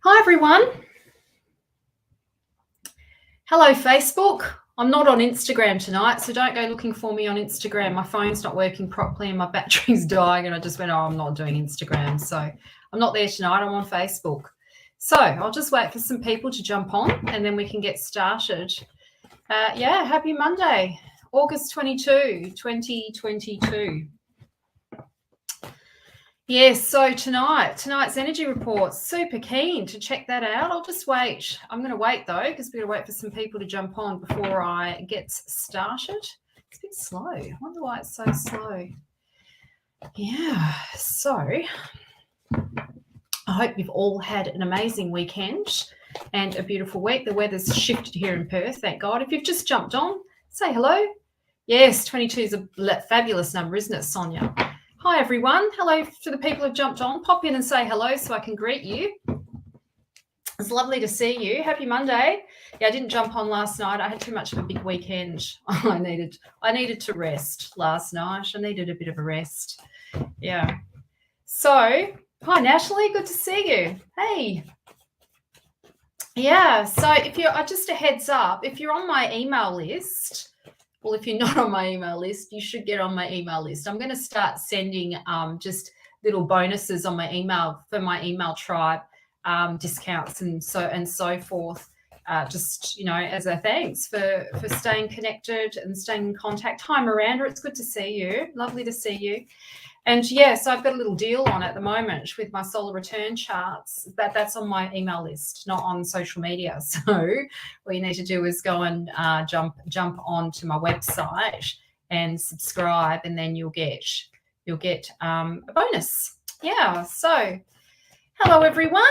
Hi, everyone. Hello, Facebook. I'm not on Instagram tonight, so don't go looking for me on Instagram. My phone's not working properly and my battery's dying, and I just went, oh, I'm not doing Instagram. So I'm not there tonight. I'm on Facebook. So I'll just wait for some people to jump on, and then we can get started. Happy Monday, August 22, 2022. Yes, so tonight's energy report, super keen to check that out. I'll just wait. I'm going to wait, though, because we're going to wait for some people to jump on before I get started. It's a bit slow. I wonder why it's so slow. Yeah, so I hope you've all had an amazing weekend and a beautiful week. The weather's shifted here in Perth, thank God. If you've just jumped on, say hello. Yes, 22 is a fabulous number, isn't it, Sonia? Hi, everyone. Hello to the people who've jumped on. Pop in and say hello so I can greet you. It's lovely to see you. Happy Monday. Yeah, I didn't jump on last night. I had too much of a big weekend. I needed to rest last night. I needed a bit of a rest. Yeah. So, hi, Natalie. Good to see you. Hey. Yeah, so if you're just a heads up, if you're on my email list, well, if you're not on my email list, you should get on my email list. I'm going to start sending just little bonuses on my email for my email tribe, discounts and so forth. Just, as a thanks for staying connected and staying in contact. Hi, Miranda. It's good to see you. Lovely to see you. And so I've got a little deal on at the moment with my solar return charts. That's on my email list, not on social media. So what you need to do is go and jump onto my website and subscribe, and then you'll get a bonus. Yeah. So hello, everyone.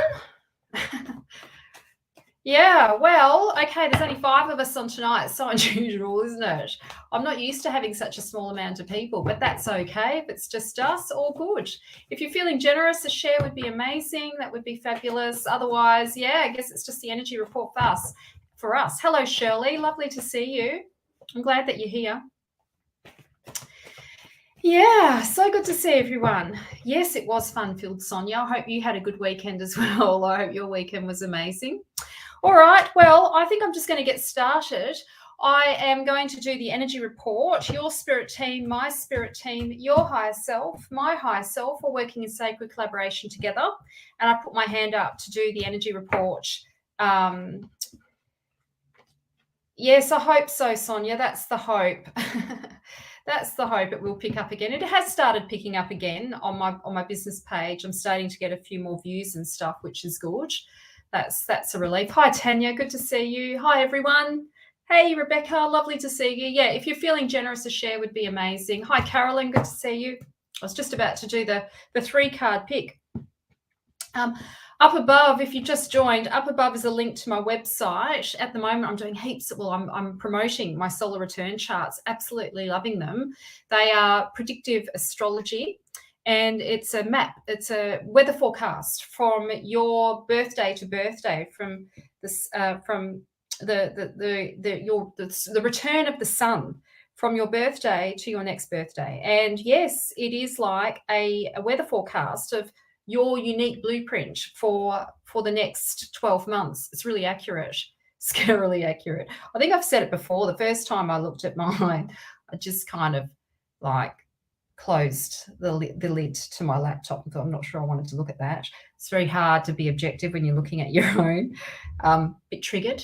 Yeah, well, okay, there's only 5 of us on tonight. It's so unusual, isn't it? I'm not used to having such a small amount of people, but that's okay. If it's just us, all good. If you're feeling generous, a share would be amazing. That would be fabulous. Otherwise, I guess it's just the energy report for us. Hello, Shirley. Lovely to see you. I'm glad that you're here. Yeah, so good to see everyone. Yes, it was fun-filled, Sonia. I hope you had a good weekend as well. I hope your weekend was amazing. All right, well, I think I'm just going to get started. I am going to do the energy report. Your spirit team, my spirit team, your higher self, my higher self are working in sacred collaboration together. And I put my hand up to do the energy report. Yes, I hope so, Sonia. That's the hope. That's the hope it will pick up again. It has started picking up again on my business page. I'm starting to get a few more views and stuff, which is good. That's a relief. Hi, Tanya. Good to see you. Hi, everyone. Hey, Rebecca. Lovely to see you. Yeah, if you're feeling generous, a share would be amazing. Hi, Carolyn. Good to see you. I was just about to do the 3-card pick. Up above, if you just joined, up above is a link to my website. At the moment, I'm doing heaps. Well, I'm promoting my solar return charts. Absolutely loving them. They are predictive astrology. And it's a map. It's a weather forecast from your birthday to birthday, from the return of the sun from your birthday to your next birthday. And yes, it is like a weather forecast of your unique blueprint for the next 12 months. It's really accurate, scarily accurate. I think I've said it before. The first time I looked at mine, I just kind of like closed the lid to my laptop. I'm not sure I wanted to look at that. It's very hard to be objective when you're looking at your own. A little bit triggered,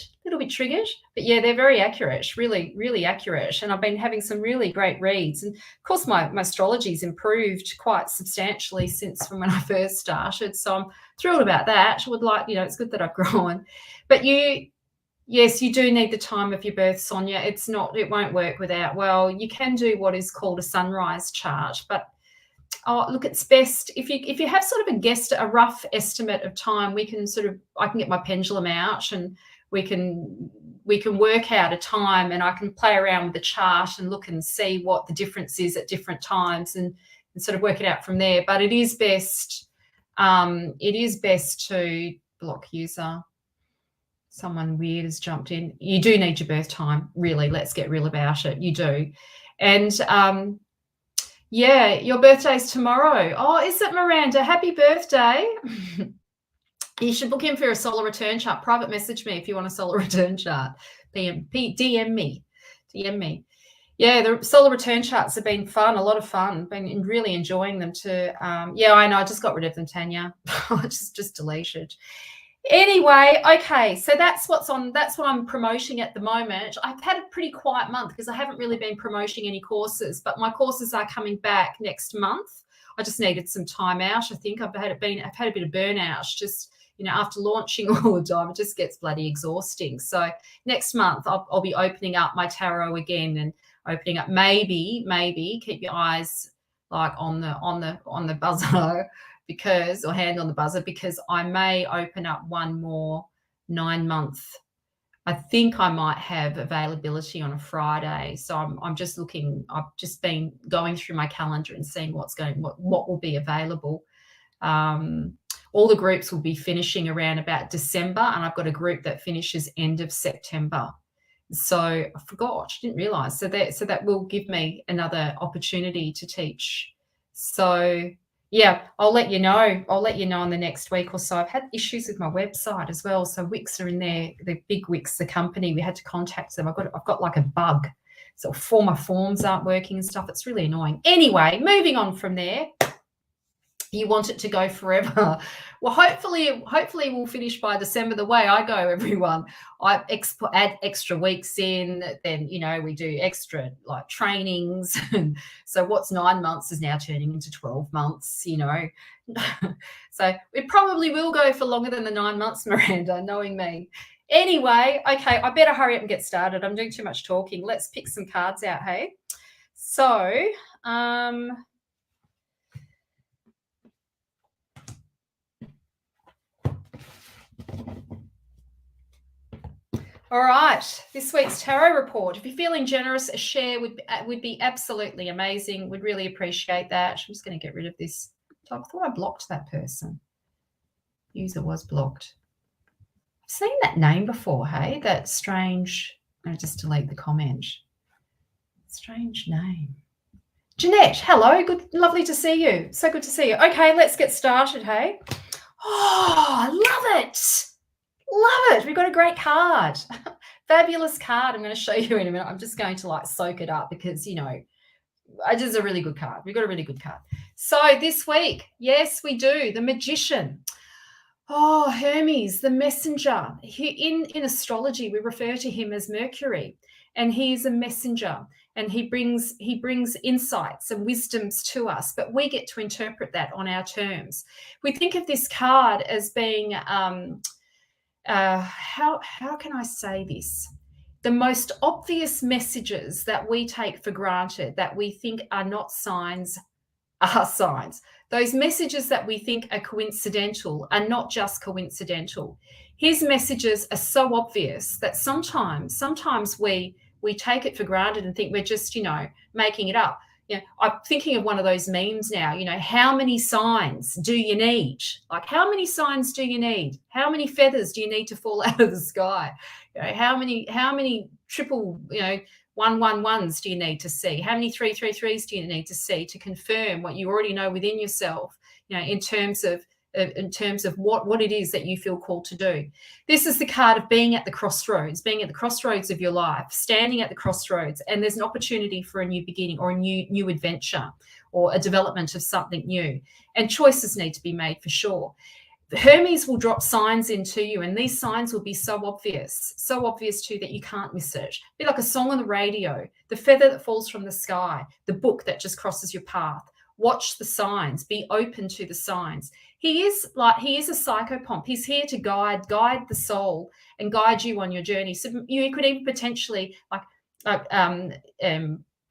but yeah, they're very accurate, really, really accurate. And I've been having some really great reads. And of course, my astrology's improved quite substantially since from when I first started. So I'm thrilled about that. I would like, it's good that I've grown. But yes, you do need the time of your birth, Sonia. It won't work without. Well, you can do what is called a sunrise chart, but look, it's best if you have sort of a rough estimate of time. I can get my pendulum out and we can work out a time, and I can play around with the chart and look and see what the difference is at different times and sort of work it out from there. But it is best to block user. Someone weird has jumped in. You do need your birth time, really. Let's get real about it. You do. And Yeah, your birthday's tomorrow. Oh, is it, Miranda? Happy birthday. You should book in for a solar return chart. Private message me if you want a solar return chart. DM me. DM me. Yeah, the solar return charts have been fun, a lot of fun. Been really enjoying them too. Yeah, I know. I just got rid of them, Tanya. just deleted. Anyway, okay, so that's what I'm promoting at the moment. I've had a pretty quiet month because I haven't really been promoting any courses, but my courses are coming back next month. I just needed some time out. I think I've had a bit of burnout. Just after launching all the time, it just gets bloody exhausting. So next month I'll be opening up my tarot again and opening up. Maybe keep your eyes like on the buzzer or hand on the buzzer, because I may open up one more 9-month. I think I might have availability on a Friday. So I'm just looking. I've just been going through my calendar and seeing what will be available. All the groups will be finishing around about December, and I've got a group that finishes end of September. So I forgot, didn't realize. So that will give me another opportunity to teach. So yeah, I'll let you know. In the next week or so. I've had issues with my website as well. So Wix are in there, the big Wix, the company. We had to contact them. I've got like a bug. So my forms aren't working and stuff. It's really annoying. Anyway, moving on from there. You want it to go forever. Well, hopefully we'll finish by December the way I go, everyone. I add extra weeks in, then, we do extra like trainings. And so what's 9 months is now turning into 12 months, So it probably will go for longer than the 9 months, Miranda, knowing me. Anyway, okay, I better hurry up and get started. I'm doing too much talking. Let's pick some cards out, hey? So, all right, this week's tarot report. If you're feeling generous, a share would be absolutely amazing. We'd really appreciate that. I'm just going to get rid of this. I thought I blocked that person. User was blocked. I've seen that name before, hey? That strange. I'm going to just delete the comment. Strange name. Jeanette, hello. Good, lovely to see you. So good to see you. Okay, let's get started, hey? Oh, I love it. Love it. We've got a great card. Fabulous card. I'm going to show you in a minute. I'm just going to like soak it up because, it is a really good card. We've got a really good card. So this week, yes, we do. The Magician. Oh, Hermes, the messenger. In astrology, we refer to him as Mercury, and he is a messenger, and he brings insights and wisdoms to us, but we get to interpret that on our terms. We think of this card as being how can I say this? The most obvious messages that we take for granted, that we think are not signs, are signs. Those messages that we think are coincidental are not just coincidental. His messages are so obvious that sometimes we take it for granted and think we're just, making it up. I'm thinking of one of those memes now, how many signs do you need? Like, how many signs do you need? How many feathers do you need to fall out of the sky? How many triple, 111s do you need to see? How many 333s do you need to see to confirm what you already know within yourself, in terms of what it is that you feel called to do? This is the card of being at the crossroads of your life, standing at the crossroads, and there's an opportunity for a new beginning or a new adventure or a development of something new, and choices need to be made for sure. Hermes will drop signs into you, and these signs will be so obvious too that you can't miss it. Be like a song on the radio, the feather that falls from the sky, the book that just crosses your path. Watch the signs, be open to the signs. He is a psychopomp. He's here to guide the soul and guide you on your journey. So you could even potentially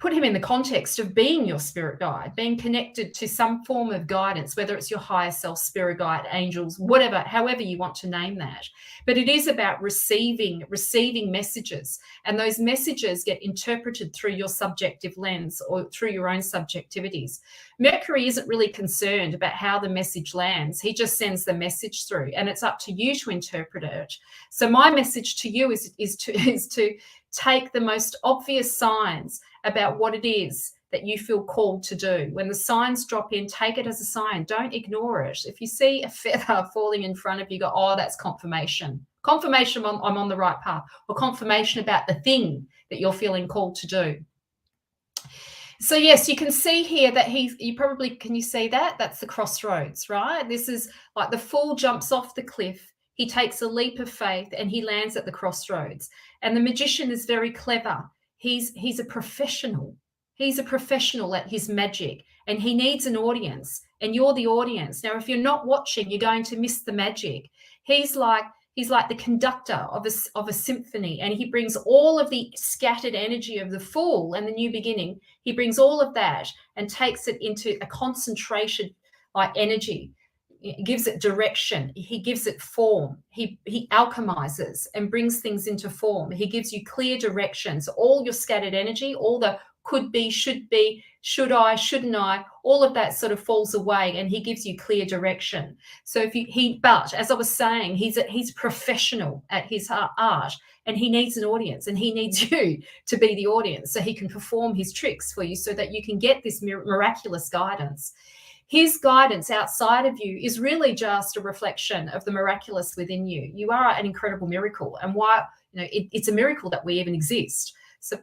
put him in the context of being your spirit guide, being connected to some form of guidance, whether it's your higher self, spirit guide, angels, whatever, however you want to name that. But it is about receiving messages, and those messages get interpreted through your subjective lens or through your own subjectivities. Mercury isn't really concerned about how the message lands. He just sends the message through, and it's up to you to interpret it. So my message to you is to take the most obvious signs about what it is that you feel called to do. When the signs drop in, take it as a sign. Don't ignore it. If you see a feather falling in front of you, go, oh, that's confirmation. Confirmation I'm on the right path, or confirmation about the thing that you're feeling called to do. So yes, you can see here that can you see that? That's the crossroads, right? This is like the fool jumps off the cliff. He takes a leap of faith and he lands at the crossroads. And the magician is very clever. He's a professional. He's a professional at his magic, and he needs an audience, and you're the audience. Now, if you're not watching, you're going to miss the magic. He's like the conductor of a symphony, and he brings all of the scattered energy of the fool and the new beginning. He brings all of that and takes it into a concentration like energy. He gives it direction. He gives it form. He alchemizes and brings things into form. He gives you clear directions. All your scattered energy, all the could be, should I, shouldn't I, all of that sort of falls away, and he gives you clear direction. So but as I was saying, he's a professional at his art, and he needs an audience, and he needs you to be the audience so he can perform his tricks for you so that you can get this miraculous guidance. His guidance outside of you is really just a reflection of the miraculous within you. You are an incredible miracle, and why, it's a miracle that we even exist. So,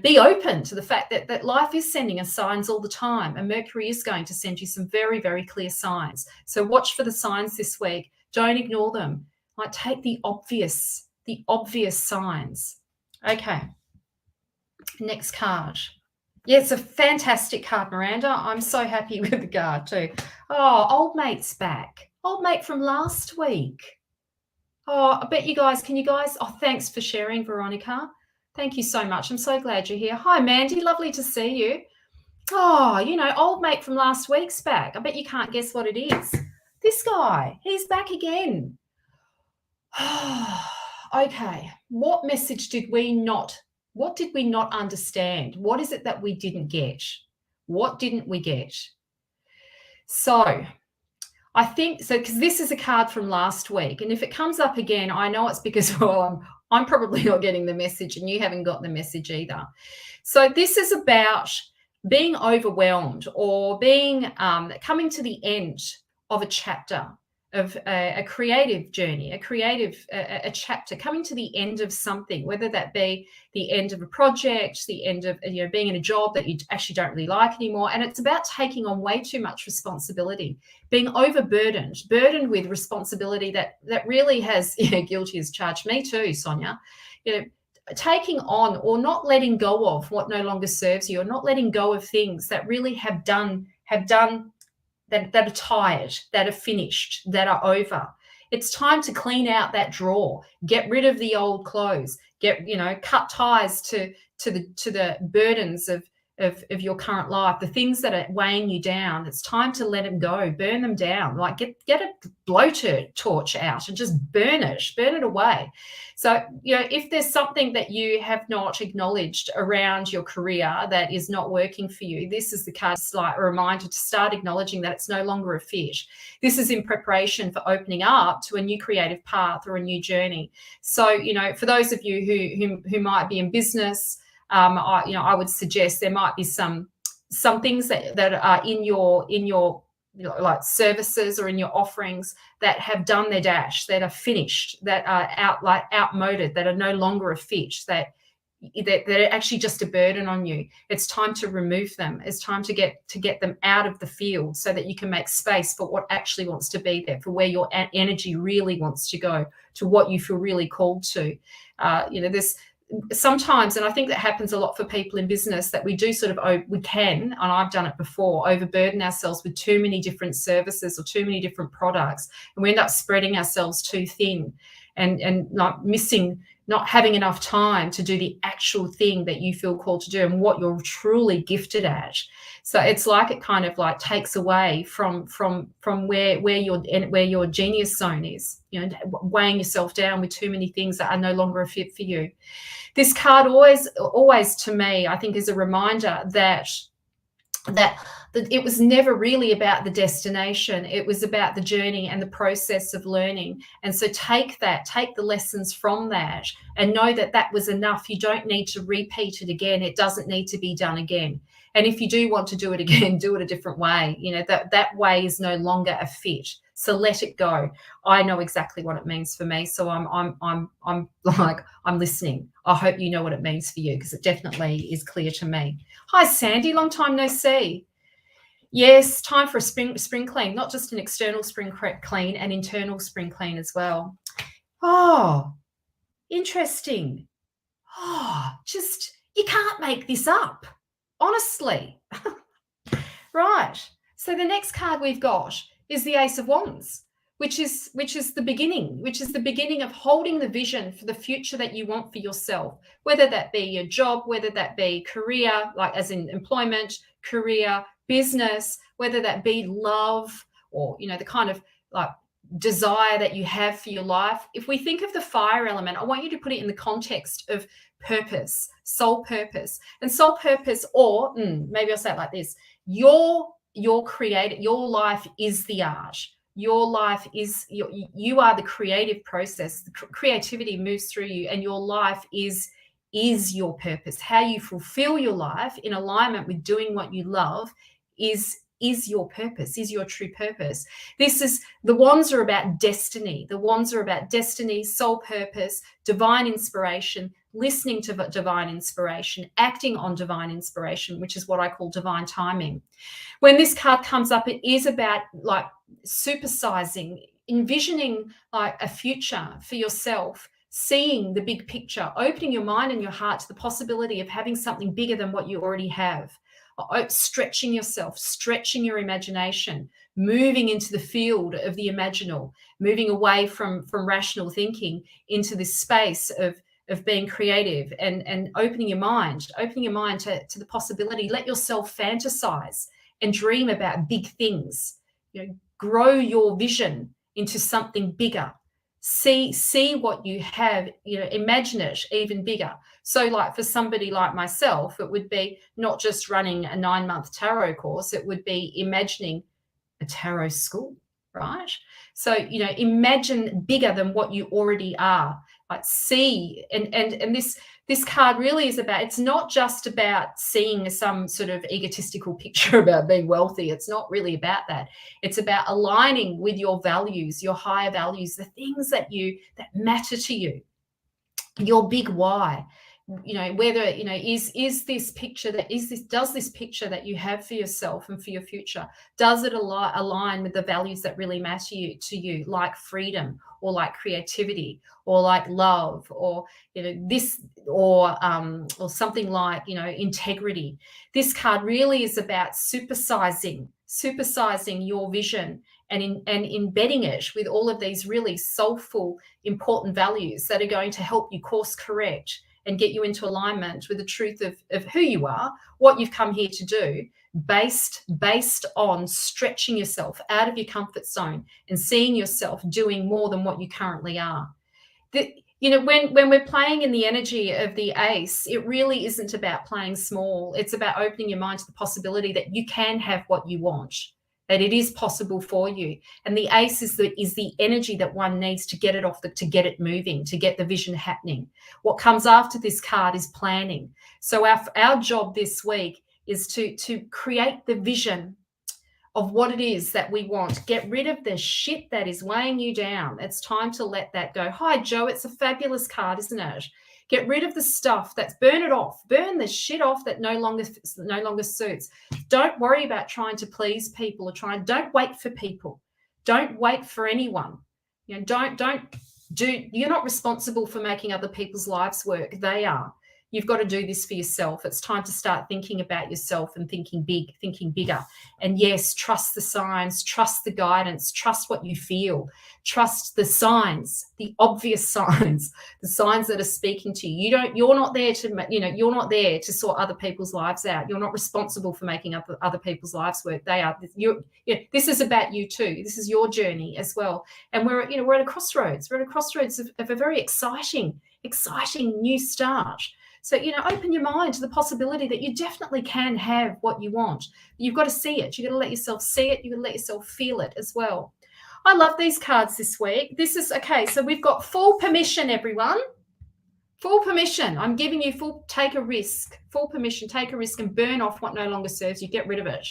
be open to the fact that life is sending us signs all the time, and Mercury is going to send you some very, very clear signs. So watch for the signs this week. Don't ignore them. Like, take the obvious signs. Okay. Next card. Yeah, it's a fantastic card, Miranda. I'm so happy with the card too. Oh, old mate's back. Old mate from last week. Oh, I bet you guys, oh, thanks for sharing, Veronica. Thank you so much. I'm so glad you're here. Hi, Mandy. Lovely to see you. Oh, old mate from last week's back. I bet you can't guess what it is. This guy, he's back again. Okay. What did we not understand? What is it that we didn't get? What didn't we get? So I think so, because this is a card from last week, and if it comes up again, I know it's because, well, I'm probably not getting the message, and you haven't got the message either. So this is about being overwhelmed, or being coming to the end of a chapter of a creative journey, a chapter, coming to the end of something, whether that be the end of a project, the end of being in a job that you actually don't really like anymore. And it's about taking on way too much responsibility, being burdened with responsibility that really has, guilty as charged. Me too, Sonia. Taking on or not letting go of what no longer serves you, or not letting go of things that really have done that are tired, that are finished, that are over. It's time to clean out that drawer, get rid of the old clothes, cut ties to the burdens of your current life, the things that are weighing you down. It's time to let them go, burn them down, like get a blowtorch out and just burn it away. So, if there's something that you have not acknowledged around your career that is not working for you, this is the card. It's like a reminder to start acknowledging that it's no longer a fit. This is in preparation for opening up to a new creative path or a new journey. So, for those of you who might be in business, I would suggest there might be some things that are in your like services or in your offerings that have done their dash, that are finished, that are outmoded, that are no longer a fit, that are actually just a burden on you. It's time to remove them. It's time to get them out of the field so that you can make space for what actually wants to be there, for where your energy really wants to go, to what you feel really called to. This sometimes, and I think that happens a lot for people in business, that we do we can, and I've done it before, overburden ourselves with too many different services or too many different products, and we end up spreading ourselves too thin and not having enough time to do the actual thing that you feel called to do and what you're truly gifted at. So it's like it kind of like takes away from where your genius zone is, weighing yourself down with too many things that are no longer a fit for you. This card always to me, I think, is a reminder that that it was never really about the destination. It was about the journey and the process of learning. And so take the lessons from that, and know that that was enough. You don't need to repeat it again. It doesn't need to be done again. And if you do want to do it again, do it a different way. That way is no longer a fit. So let it go. I know exactly what it means for me. So I'm listening. I hope you know what it means for you, because it definitely is clear to me. Hi, Sandy. Long time no see. Yes, time for a spring clean, not just an external spring clean, an internal spring clean as well. Oh, interesting. Oh, just, you can't make this up, honestly. Right. So the next card we've got is the Ace of Wands, which is the beginning of holding the vision for the future that you want for yourself, whether that be your job, whether that be career, like as in employment, career, business, whether that be love, or the kind of like desire that you have for your life. If we think of the fire element, I want you to put it in the context of purpose, soul purpose. And soul purpose, or maybe I'll say it like this: your life is the art. Your life is, you are the creative process. The creativity moves through you, and your life is your purpose. How you fulfill your life in alignment with doing what you love is your purpose, is your true purpose. The wands are about destiny. The wands are about destiny, soul purpose, divine inspiration, listening to divine inspiration, acting on divine inspiration, which is what I call divine timing. When this card comes up, it is about like supersizing, envisioning like a future for yourself, seeing the big picture, opening your mind and your heart to the possibility of having something bigger than what you already have. Stretching yourself, stretching your imagination, moving into the field of the imaginal, moving away from rational thinking into this space of being creative, and opening your mind to the possibility. Let yourself fantasize and dream about big things. Grow your vision into something bigger. See what you have, imagine it even bigger. So like for somebody like myself, it would be not just running a 9-month tarot course, it would be imagining a tarot school, right? So, imagine bigger than what you already are. Like see, and this card really is about, it's not just about seeing some sort of egotistical picture about being wealthy. It's not really about that. It's about aligning with your values, your higher values, the things that matter to you, your big why. Whether is this picture does this picture that you have for yourself and for your future, does it align with the values that really matter to you, like freedom, or like creativity, or like love, or this, or something like integrity. This card really is about supersizing your vision and embedding it with all of these really soulful, important values that are going to help you course correct and get you into alignment with the truth of who you are, what you've come here to do, based on stretching yourself out of your comfort zone and seeing yourself doing more than what you currently are. When we're playing in the energy of the ace, it really isn't about playing small. It's about opening your mind to the possibility that you can have what you want, that it is possible for you. And the ace is the energy that one needs to get it to get it moving, to get the vision happening. What comes after this card is planning. So our job this week is to create the vision of what it is that we want. Get rid of the shit that is weighing you down. It's time to let that go. Hi, Joe. It's a fabulous card, isn't it? Get rid of the stuff burn it off. Burn the shit off that no longer suits. Don't worry about trying to please people, don't wait for people. Don't wait for anyone. You're not responsible for making other people's lives work. They are. You've got to do this for yourself. It's time to start thinking about yourself and thinking bigger. And yes, trust the signs, trust the guidance, trust what you feel, trust the signs, the obvious signs, the signs that are speaking to you. You're not there to sort other people's lives out. You're not responsible for making other people's lives work. They are. This is about you too. This is your journey as well. And we're at a crossroads. We're at a crossroads of a very exciting new start. So, open your mind to the possibility that you definitely can have what you want. You've got to see it. You've got to let yourself see it. You've got to let yourself feel it as well. I love these cards this week. This is, okay, so we've got full permission, everyone. Full permission. I'm giving you take a risk, full permission, take a risk and burn off what no longer serves you. Get rid of it.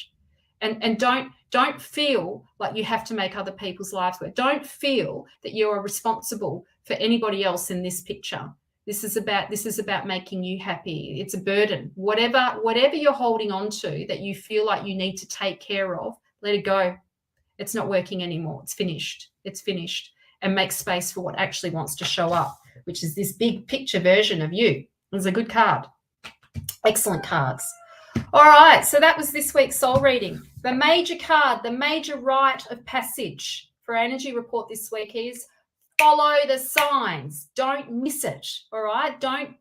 And don't feel like you have to make other people's lives work. Don't feel that you are responsible for anybody else in this picture. This is about making you happy. It's a burden. Whatever you're holding on to that you feel like you need to take care of, let it go. It's not working anymore. It's finished. It's finished. And make space for what actually wants to show up, which is this big picture version of you. It's a good card. Excellent cards. All right, so that was this week's soul reading. The major card, the major rite of passage for our energy report this week is follow the signs. Don't miss it, all right? Don't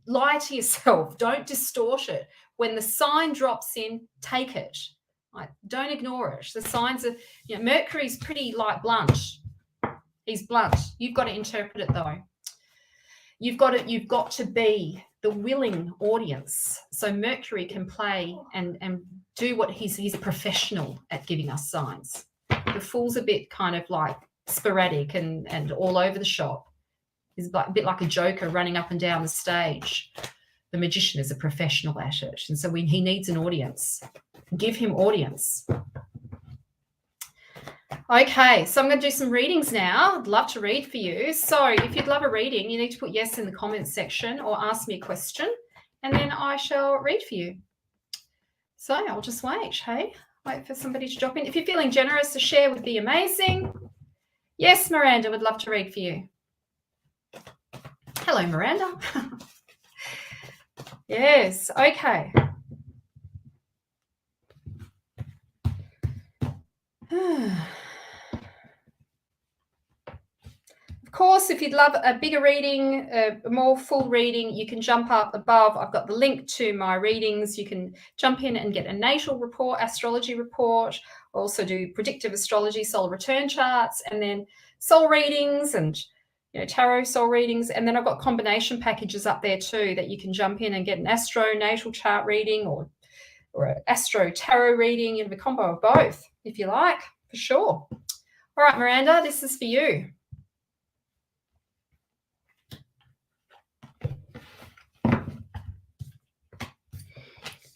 lie to yourself. Don't distort it. When the sign drops in, take it. Right? Don't ignore it. The signs are, Mercury's pretty blunt. He's blunt. You've got to interpret it though. You've got to be the willing audience. So Mercury can play and do what he's professional at giving us signs. The Fool's a bit kind of sporadic and all over the shop. He's a bit like a joker running up and down the stage. The magician is a professional at it. And so he needs an audience. Give him audience. Okay, so I'm going to do some readings now. I'd love to read for you. So if you'd love a reading, you need to put yes in the comments section or ask me a question, and then I shall read for you. So I'll just wait, hey? Wait for somebody to drop in. If you're feeling generous, a share would be amazing. Yes, Miranda would love to read for you. Hello, Miranda. Yes, okay. Of course, if you'd love a bigger reading, a more full reading, you can jump up above. I've got the link to my readings. You can jump in and get a natal report, astrology report. I also do predictive astrology, solar return charts, and then soul readings and tarot soul readings. And then I've got combination packages up there too that you can jump in and get an astro natal chart reading or an astro tarot reading, a combo of both if you like, for sure. All right, Miranda, this is for you.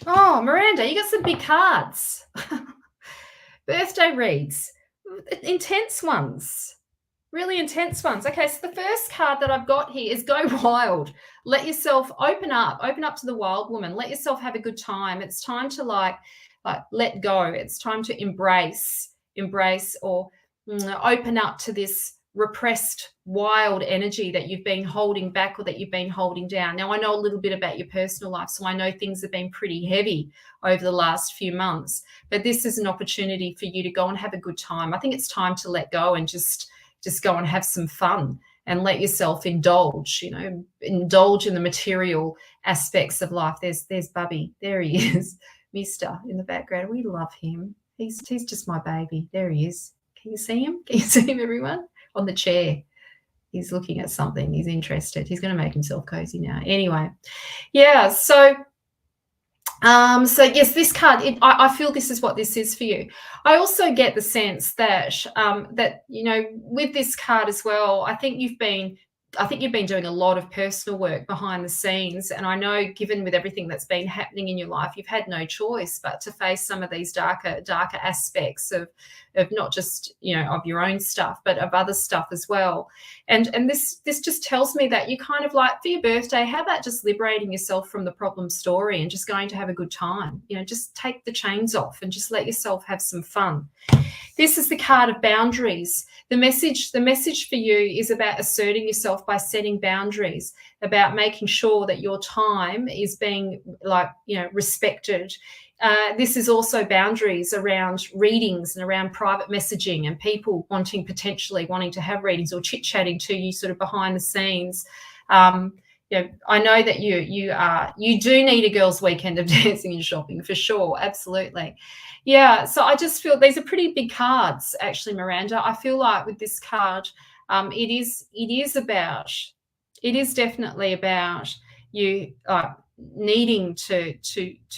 Oh, Miranda, you got some big cards. Birthday reads. Intense ones. Really intense ones. Okay, so the first card that I've got here is Go Wild. Let yourself open up to the wild woman. Let yourself have a good time. It's time to let go. It's time to embrace or open up to this repressed wild energy that you've been holding back or that you've been holding down. Now, I know a little bit about your personal life, so I know things have been pretty heavy over the last few months, but this is an opportunity for you to go and have a good time. I think it's time to let go and just go and have some fun and let yourself indulge in the material aspects of life. There's Bubby. There he is, Mister in the background. We love him. He's just my baby. There he is. Can you see him? Can you see him, everyone? On the chair. He's looking at something. He's interested. He's going to make himself cozy now. Anyway, yeah, so yes, this card, I feel this is what this is for you. I also get the sense that with this card as well, I think you've been doing a lot of personal work behind the scenes, and I know, given with everything that's been happening in your life, you've had no choice but to face some of these darker aspects of not just of your own stuff, but of other stuff as well. And this just tells me that you kind of for your birthday, how about just liberating yourself from the problem story and just going to have a good time? Just take the chains off and just let yourself have some fun. This is the card of boundaries. The message for you is about asserting yourself by setting boundaries, about making sure that your time is being respected. This is also boundaries around readings and around private messaging and people potentially wanting to have readings or chit-chatting to you sort of behind the scenes. I know that you do need a girls' weekend of dancing and shopping for sure. Absolutely. Yeah. So I just feel these are pretty big cards, actually, Miranda. I feel like with this card, it is definitely about you needing to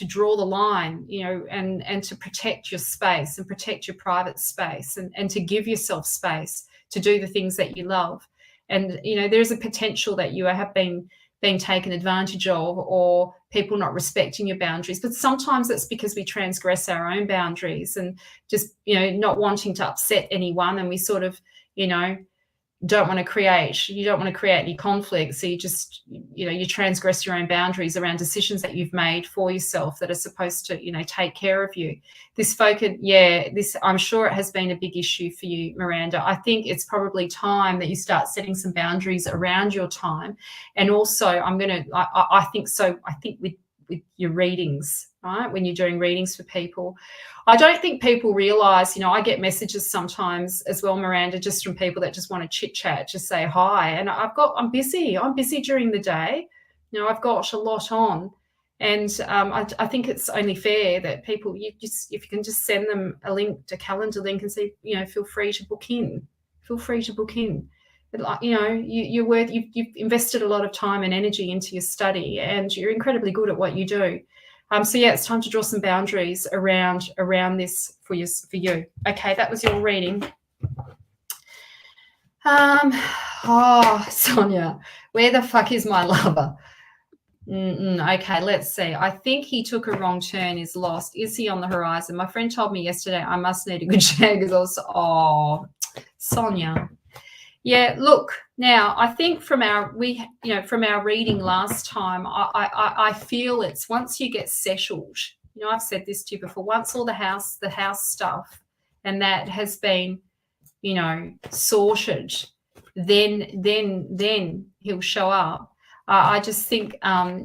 draw the line, and to protect your space and protect your private space, and to give yourself space to do the things that you love. And there's a potential that you have been being taken advantage of, or people not respecting your boundaries. But sometimes it's because we transgress our own boundaries and just not wanting to upset anyone, and we sort of don't want to create any conflict, so you just you transgress your own boundaries around decisions that you've made for yourself that are supposed to take care of you. This focus, I'm sure it has been a big issue for you, Miranda. I think it's probably time that you start setting some boundaries around your time. And also I think with your readings, right, when you're doing readings for people, I don't think people realize, I get messages sometimes as well, Miranda, just from people that just want to chit chat, just say hi. And I'm busy during the day. I've got a lot on. And I think it's only fair that people, if you can just send them a calendar link and say, feel free to book in. But you've invested a lot of time and energy into your study, and you're incredibly good at what you do. So it's time to draw some boundaries around this for you. Okay, that was your reading. Sonia, where the fuck is my lover? Okay, let's see. I think he took a wrong turn, is lost. Is he on the horizon? My friend told me yesterday I must need a good shag. Sonia. Yeah, look, now I think from our reading last time, I feel it's once you get settled, I've said this to you before, once all the house stuff and that has been, sorted, then he'll show up. I just think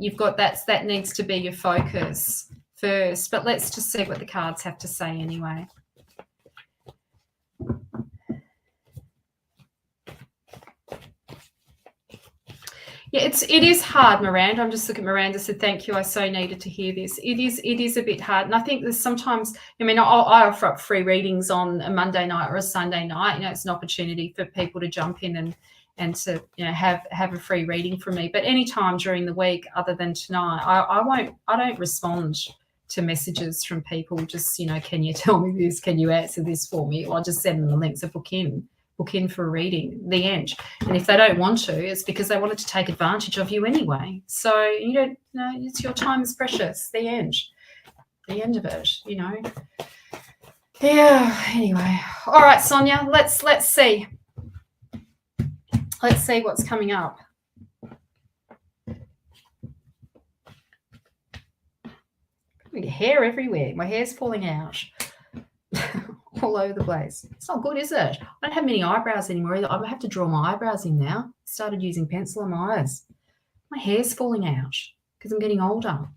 you've got that needs to be your focus first. But let's just see what the cards have to say anyway. Yeah, it is hard, Miranda. I'm just looking at Miranda said, thank you. I so needed to hear this. It is a bit hard. And I think there's sometimes, I offer up free readings on a Monday night or a Sunday night. It's an opportunity for people to jump in and to, have a free reading from me. But any time during the week other than tonight, I don't respond to messages from people just, can you tell me this? Can you answer this for me? Or I just send them the links of book in for a reading, the end. And if they don't want to, it's because they wanted to take advantage of you anyway. So it's your time is precious. The end of it. Yeah. Anyway, all right, Sonia. Let's see. Let's see what's coming up. Hair everywhere. My hair's falling out. All over the place. It's not good, is it? I don't have many eyebrows anymore either. I have to draw my eyebrows in now. Started using pencil on my eyes. My hair's falling out because I'm getting older.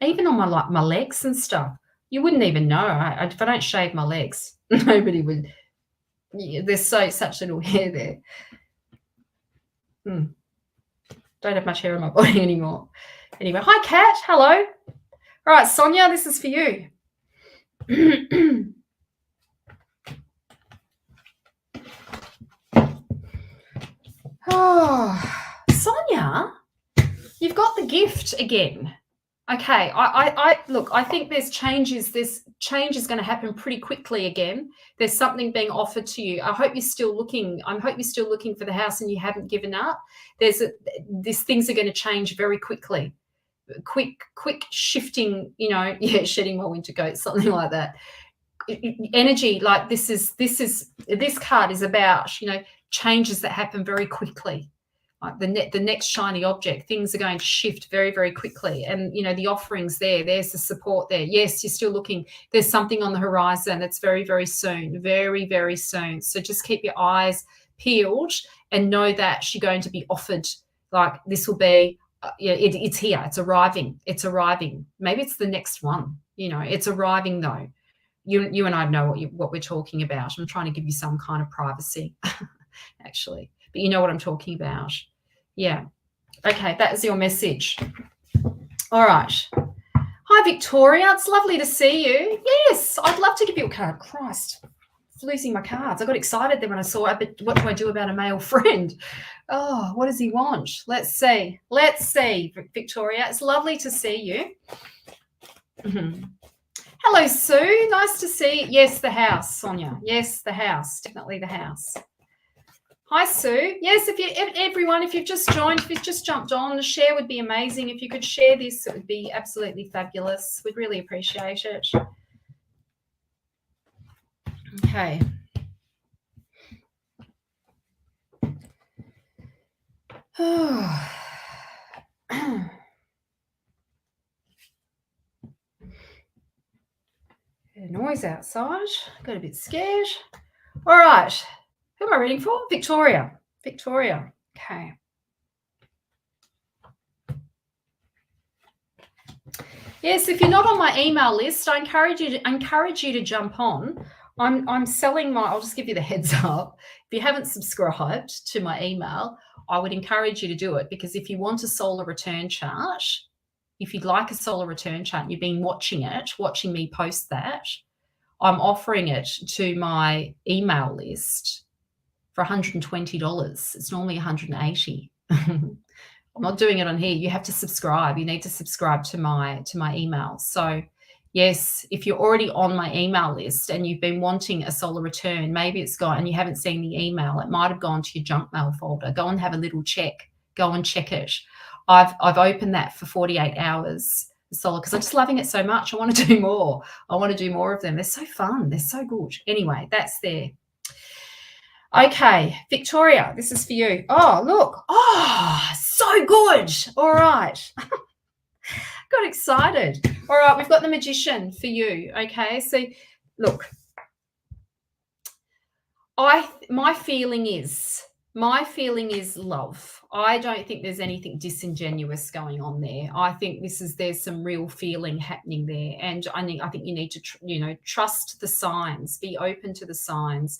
Even on my legs and stuff. You wouldn't even know. If I don't shave my legs, nobody would. Yeah, there's such little hair there. Don't have much hair on my body anymore. Anyway, hi, Kat. Hello. All right, Sonia, this is for you. Oh, Sonia, you've got the gift again. Okay, I look, I think there's changes. This change is going to happen pretty quickly again. There's something being offered to you. I hope you're still looking. I hope you're still looking for the house and you haven't given up. These things are going to change very quickly. Quick shifting, shedding my winter coat, something like that. Energy like this card is about, changes that happen very quickly. Like the next shiny object, things are going to shift very, very quickly. And, the offerings there's the support there. Yes, you're still looking. There's something on the horizon that's very, very soon, very, very soon. So just keep your eyes peeled and know that you're going to be offered, like this will be, it's here. It's arriving. Maybe it's the next one. It's arriving though. You and I know what we're talking about. I'm trying to give you some kind of privacy, actually. But you know what I'm talking about. Yeah. Okay, that is your message. All right. Hi, Victoria. It's lovely to see you. Yes, I'd love to give you a card. Christ. losing my cards. I got excited then when I saw it, but what do I do about a male friend? Oh, what does he want? Let's see. Let's see, Victoria. It's lovely to see you. Hello, Sue. Nice to see you. Yes, the house, Sonia. Yes, the house. Definitely the house. Hi, Sue. Yes, everyone, if you've just joined, if you've just jumped on, the share would be amazing. If you could share this, it would be absolutely fabulous. We'd really appreciate it. Okay. Noise outside. Got a bit scared. All right. Who am I reading for? Victoria. Victoria. Okay. Yes, if you're not on my email list, I encourage you to jump on. I'm selling I'll just give you the heads up. If you haven't subscribed to my email, I would encourage you to do it, because if you want a solar return chart, if you'd like a solar return chart, you've been watching me post that, I'm offering it to my email list for $120. It's normally $180. I'm not doing it on here. You have to subscribe. You need to subscribe to my email. So yes, if you're already on my email list and you've been wanting a solar return, maybe it's gone and you haven't seen the email. It might have gone to your junk mail folder. Go and have a little check. Go and check it. I've opened that for 48 hours, the solar, because I'm just loving it so much. I want to do more. I want to do more of them. They're so fun. They're so good. Anyway, that's there. Okay, Victoria, this is for you. Oh, look. Oh, so good. All right. Got excited. All right, we've got the Magician for you. Okay, so look, my feeling is love. I don't think there's anything disingenuous going on there. I think there's some real feeling happening there, and I think you need to trust the signs, be open to the signs.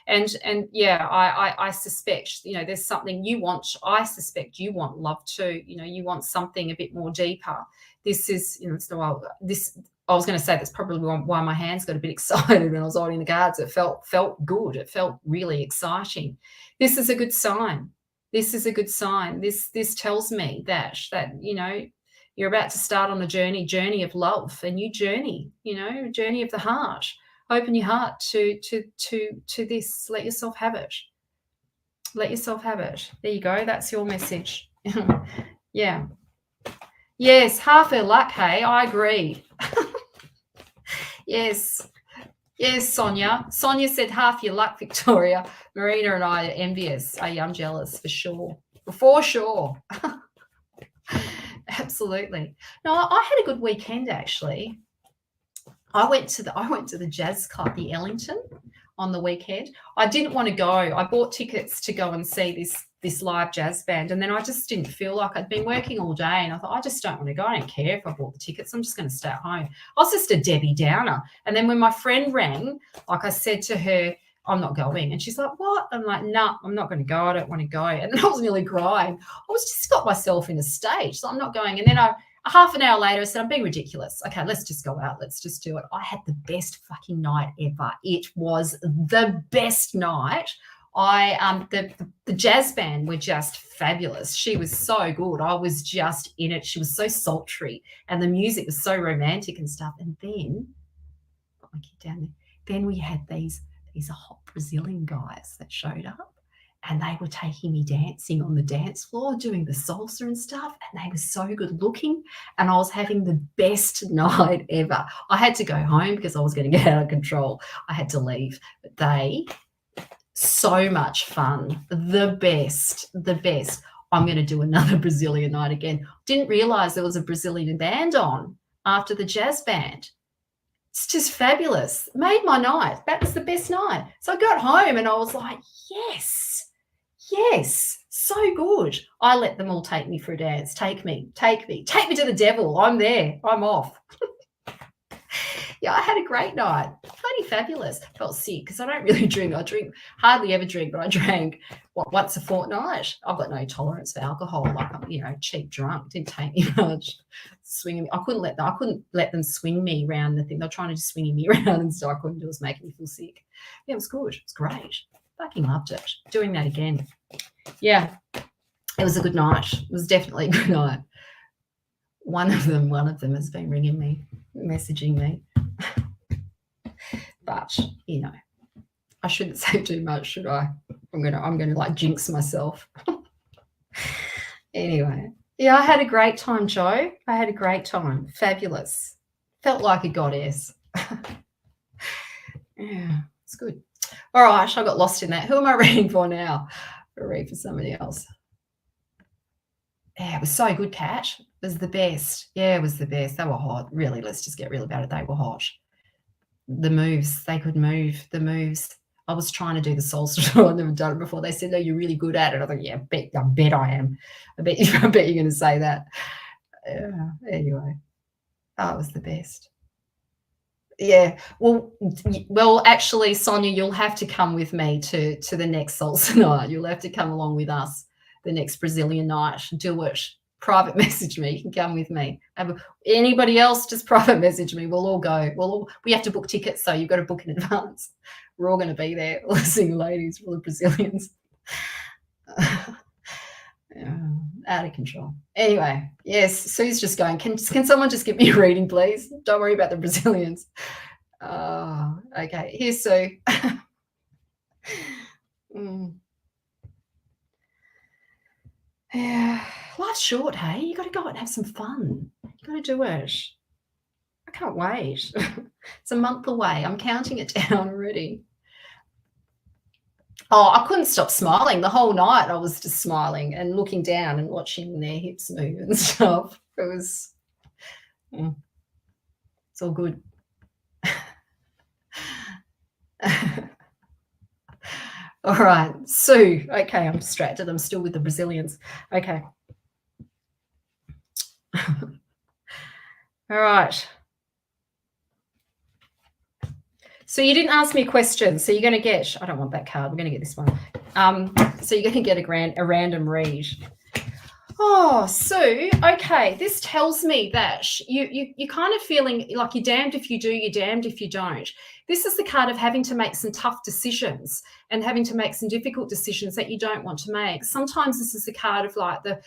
And yeah, I suspect, there's something you want. I suspect you want love too. You want something a bit more deeper. This is, I was going to say that's probably why my hands got a bit excited when I was holding the cards. It felt good. It felt really exciting. This is a good sign. This is a good sign. This tells me that you're about to start on a journey of love, a new journey, journey of the heart. Open your heart to this. Let yourself have it. Let yourself have it. There you go. That's your message. Yeah. Yes, half her luck, hey? I agree. Yes. Yes, Sonia. Sonia said half your luck, Victoria. Marina and I are envious. I'm jealous for sure. For sure. Absolutely. No, I had a good weekend actually. I went to the jazz club, the Ellington, on the weekend. I didn't want to go. I bought tickets to go and see this live jazz band, and then I just didn't feel like I'd been working all day, and I thought, I just don't want to go. I don't care if I bought the tickets. I'm just going to stay at home. I was just a Debbie Downer. And then when my friend rang, like I said to her, I'm not going. And she's like, what? I'm like, no, I'm not going to go. I don't want to go. And then I was nearly crying. I was just got myself in a stage. So I'm not going. And then half an hour later, I said, I'm being ridiculous. Okay, let's just go out. Let's just do it. I had the best fucking night ever. It was the best night. The jazz band were just fabulous. She was so good. I was just in it. She was so sultry, and the music was so romantic and stuff. And then, got my kid down there. Then we had these hot Brazilian guys that showed up. And they were taking me dancing on the dance floor, doing the salsa and stuff. And they were so good looking. And I was having the best night ever. I had to go home because I was going to get out of control. I had to leave. But so much fun. The best. I'm going to do another Brazilian night again. Didn't realize there was a Brazilian band on after the jazz band. It's just fabulous. Made my night. That was the best night. So I got home and I was like, yes, so good. I let them all take me for a dance. Take me to the devil. I'm there. I'm off. Yeah, I had a great night. Bloody fabulous. Felt sick because I don't really drink. I drink hardly ever drink, but I drank once a fortnight. I've got no tolerance for alcohol. Like I'm, cheap drunk. It didn't take me much. Swinging me. I couldn't let them swing me around the thing. They're trying to just swing me around and stuff. I couldn't do it. Was making me feel sick. Yeah, it was good. It was great. Fucking loved it. Doing that again. Yeah. It was a good night. It was definitely a good night. One of them has been ringing me, messaging me. But, I shouldn't say too much, should I? I'm gonna like jinx myself. Anyway. Yeah, I had a great time, Joe. I had a great time. Fabulous. Felt like a goddess. Yeah, it's good. All right, I got lost in that. Who am I reading for now? I'll read for somebody else. Yeah, it was so good, Kat. It was the best. Yeah, it was the best. They were hot. Really, let's just get real about it. They were hot. The moves, they could move. The moves. I was trying to do the soul story. I've never done it before. They said, "No, you're really good at it." I thought, "Yeah, I bet I am. I bet you're going to say that." Yeah. Anyway, it was the best. Yeah. Well, actually, Sonia, you'll have to come with me to the next salsa night. You'll have to come along with us the next Brazilian night. Do it. Private message me. You can come with me. Anybody else, just private message me. We'll all go. We have to book tickets, so you've got to book in advance. We're all going to be there. All the single ladies, all the Brazilians. Out of control. Anyway, yes, Sue's just going, can someone just give me a reading, please? Don't worry about the Brazilians. Okay, here's Sue. Yeah, life's short, hey? You got to go out and have some fun. You got to do it. I can't wait. It's a month away. I'm counting it down already. Oh, I couldn't stop smiling the whole night. I was just smiling and looking down and watching their hips move and stuff. It was, it's all good. All right, Sue. Okay, I'm distracted. I'm still with the Brazilians. Okay. All right. So you didn't ask me a question. So you're going to get, I don't want that card. We're going to get this one. So you're going to get a random read. Oh, Sue, okay. This tells me that you're kind of feeling like you're damned if you do, you're damned if you don't. This is the card of having to make some tough decisions and having to make some difficult decisions that you don't want to make. Sometimes this is the card of like the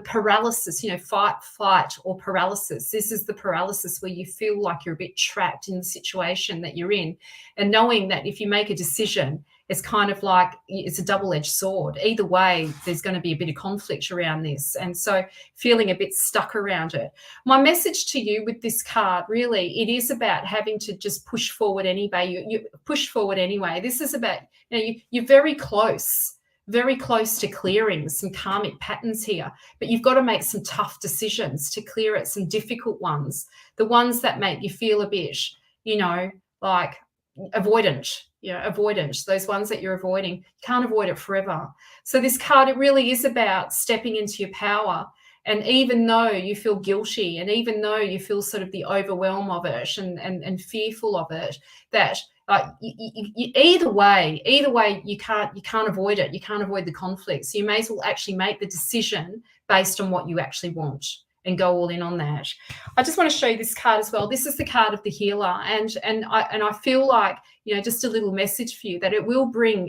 paralysis, fight, flight, or paralysis. This is the paralysis where you feel like you're a bit trapped in the situation that you're in, and knowing that if you make a decision, it's kind of like it's a double-edged sword. Either way, there's going to be a bit of conflict around this. And so feeling a bit stuck around it. My message to you with this card, really, it is about having to just push forward anyway. You push forward anyway. This is about, you're very close to clearing some karmic patterns here, but you've got to make some tough decisions to clear it, some difficult ones, the ones that make you feel a bit, like avoidant, those ones that you're avoiding. You can't avoid it forever. So this card, it really is about stepping into your power. And even though you feel guilty, and even though you feel sort of the overwhelm of it and fearful of it, that either way, you can't avoid it. You can't avoid the conflict. So you may as well actually make the decision based on what you actually want and go all in on that. I just want to show you this card as well. This is the card of the healer, and I feel like, just a little message for you that it will bring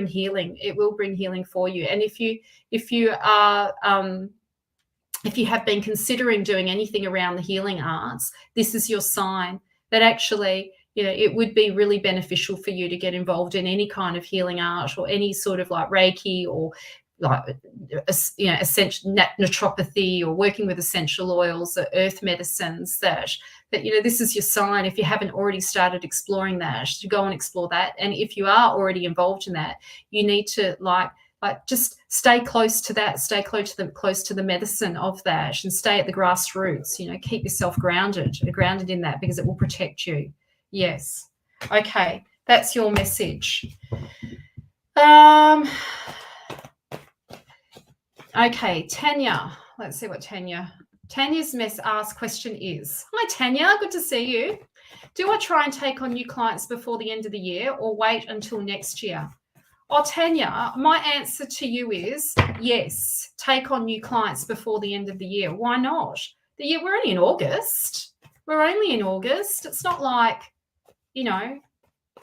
healing. It will bring healing for you. And if you have been considering doing anything around the healing arts, this is your sign that actually, it would be really beneficial for you to get involved in any kind of healing art or any sort of like Reiki or like, essential naturopathy or working with essential oils or earth medicines, that this is your sign. If you haven't already started exploring that, to go and explore that. And if you are already involved in that, you need to just stay close to that, stay close to the medicine of that, and stay at the grassroots. Keep yourself grounded in that, because it will protect you. Yes. Okay, that's your message. Okay, Tanya. Let's see what Tanya's question is. Hi, Tanya. Good to see you. Do I try and take on new clients before the end of the year or wait until next year? Oh, Tanya, my answer to you is yes, take on new clients before the end of the year. Why not? We're only in August. It's not like, you know,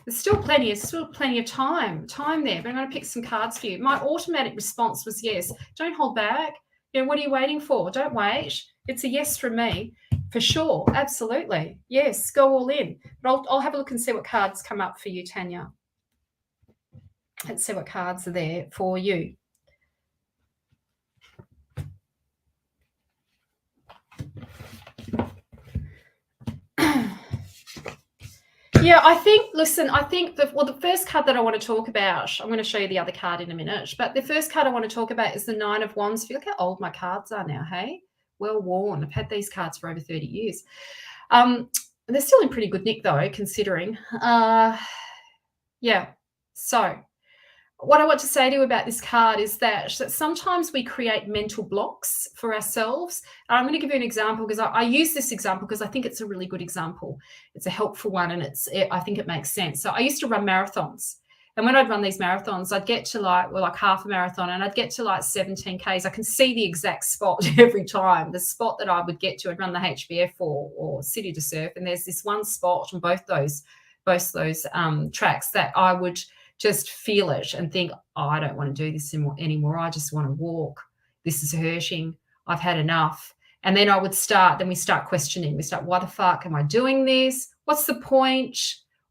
there's still plenty of time there. But I'm going to pick some cards for you. My automatic response was yes. Don't hold back. What are you waiting for? Don't wait. It's a yes from me, for sure. Absolutely. Yes, go all in. But I'll have a look and see what cards come up for you, Tanya. Let's see what cards are there for you. Yeah, I think the first card that I want to talk about, I'm going to show you the other card in a minute, but the first card I want to talk about is the Nine of Wands. Feel like how old my cards are now, hey? Well worn. I've had these cards for over 30 years. They're still in pretty good nick, though, considering. Yeah, so what I want to say to you about this card is that sometimes we create mental blocks for ourselves. I'm going to give you an example because I use this example because I think it's a really good example. It's a helpful one, and I think it makes sense. So I used to run marathons. And when I'd run these marathons, I'd get to like half a marathon and I'd get to like 17 Ks. I can see the exact spot every time. The spot that I would get to, I'd run the HBF or City to Surf. And there's this one spot on both those tracks that I would just feel it and think, oh, I don't want to do this anymore. I just want to walk. This is hurting. I've had enough. And then we start questioning. We start, why the fuck am I doing this? What's the point?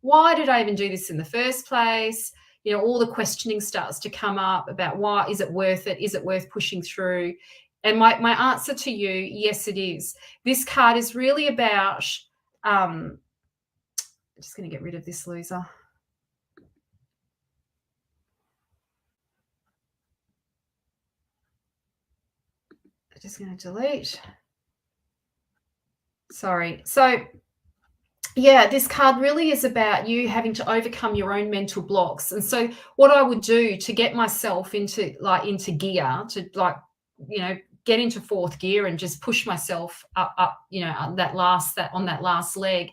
Why did I even do this in the first place? All the questioning starts to come up about why, is it worth it? Is it worth pushing through? And my answer to you, yes, it is. This card is really about, I'm just going to get rid of this loser. I'm just going to delete. Sorry. So, yeah, this card really is about you having to overcome your own mental blocks. And so what I would do to get myself into gear, to get into fourth gear and just push myself up on that last leg,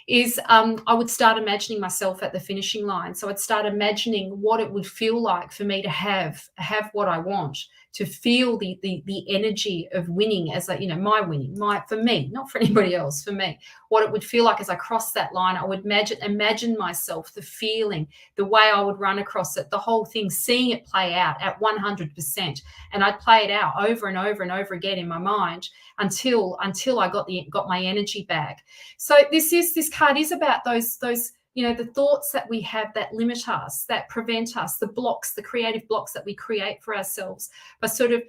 is I would start imagining myself at the finishing line. So I'd start imagining what it would feel like for me to have what I want, to feel the energy of winning as my winning, for me, not for anybody else, for me, what it would feel like as I crossed that line. I would imagine myself, the feeling, the way I would run across it, the whole thing, seeing it play out at 100%. And I'd play it out over and over and over again in my mind until I got my energy back. So this card is about those the thoughts that we have that limit us, that prevent us, the creative blocks that we create for ourselves by sort of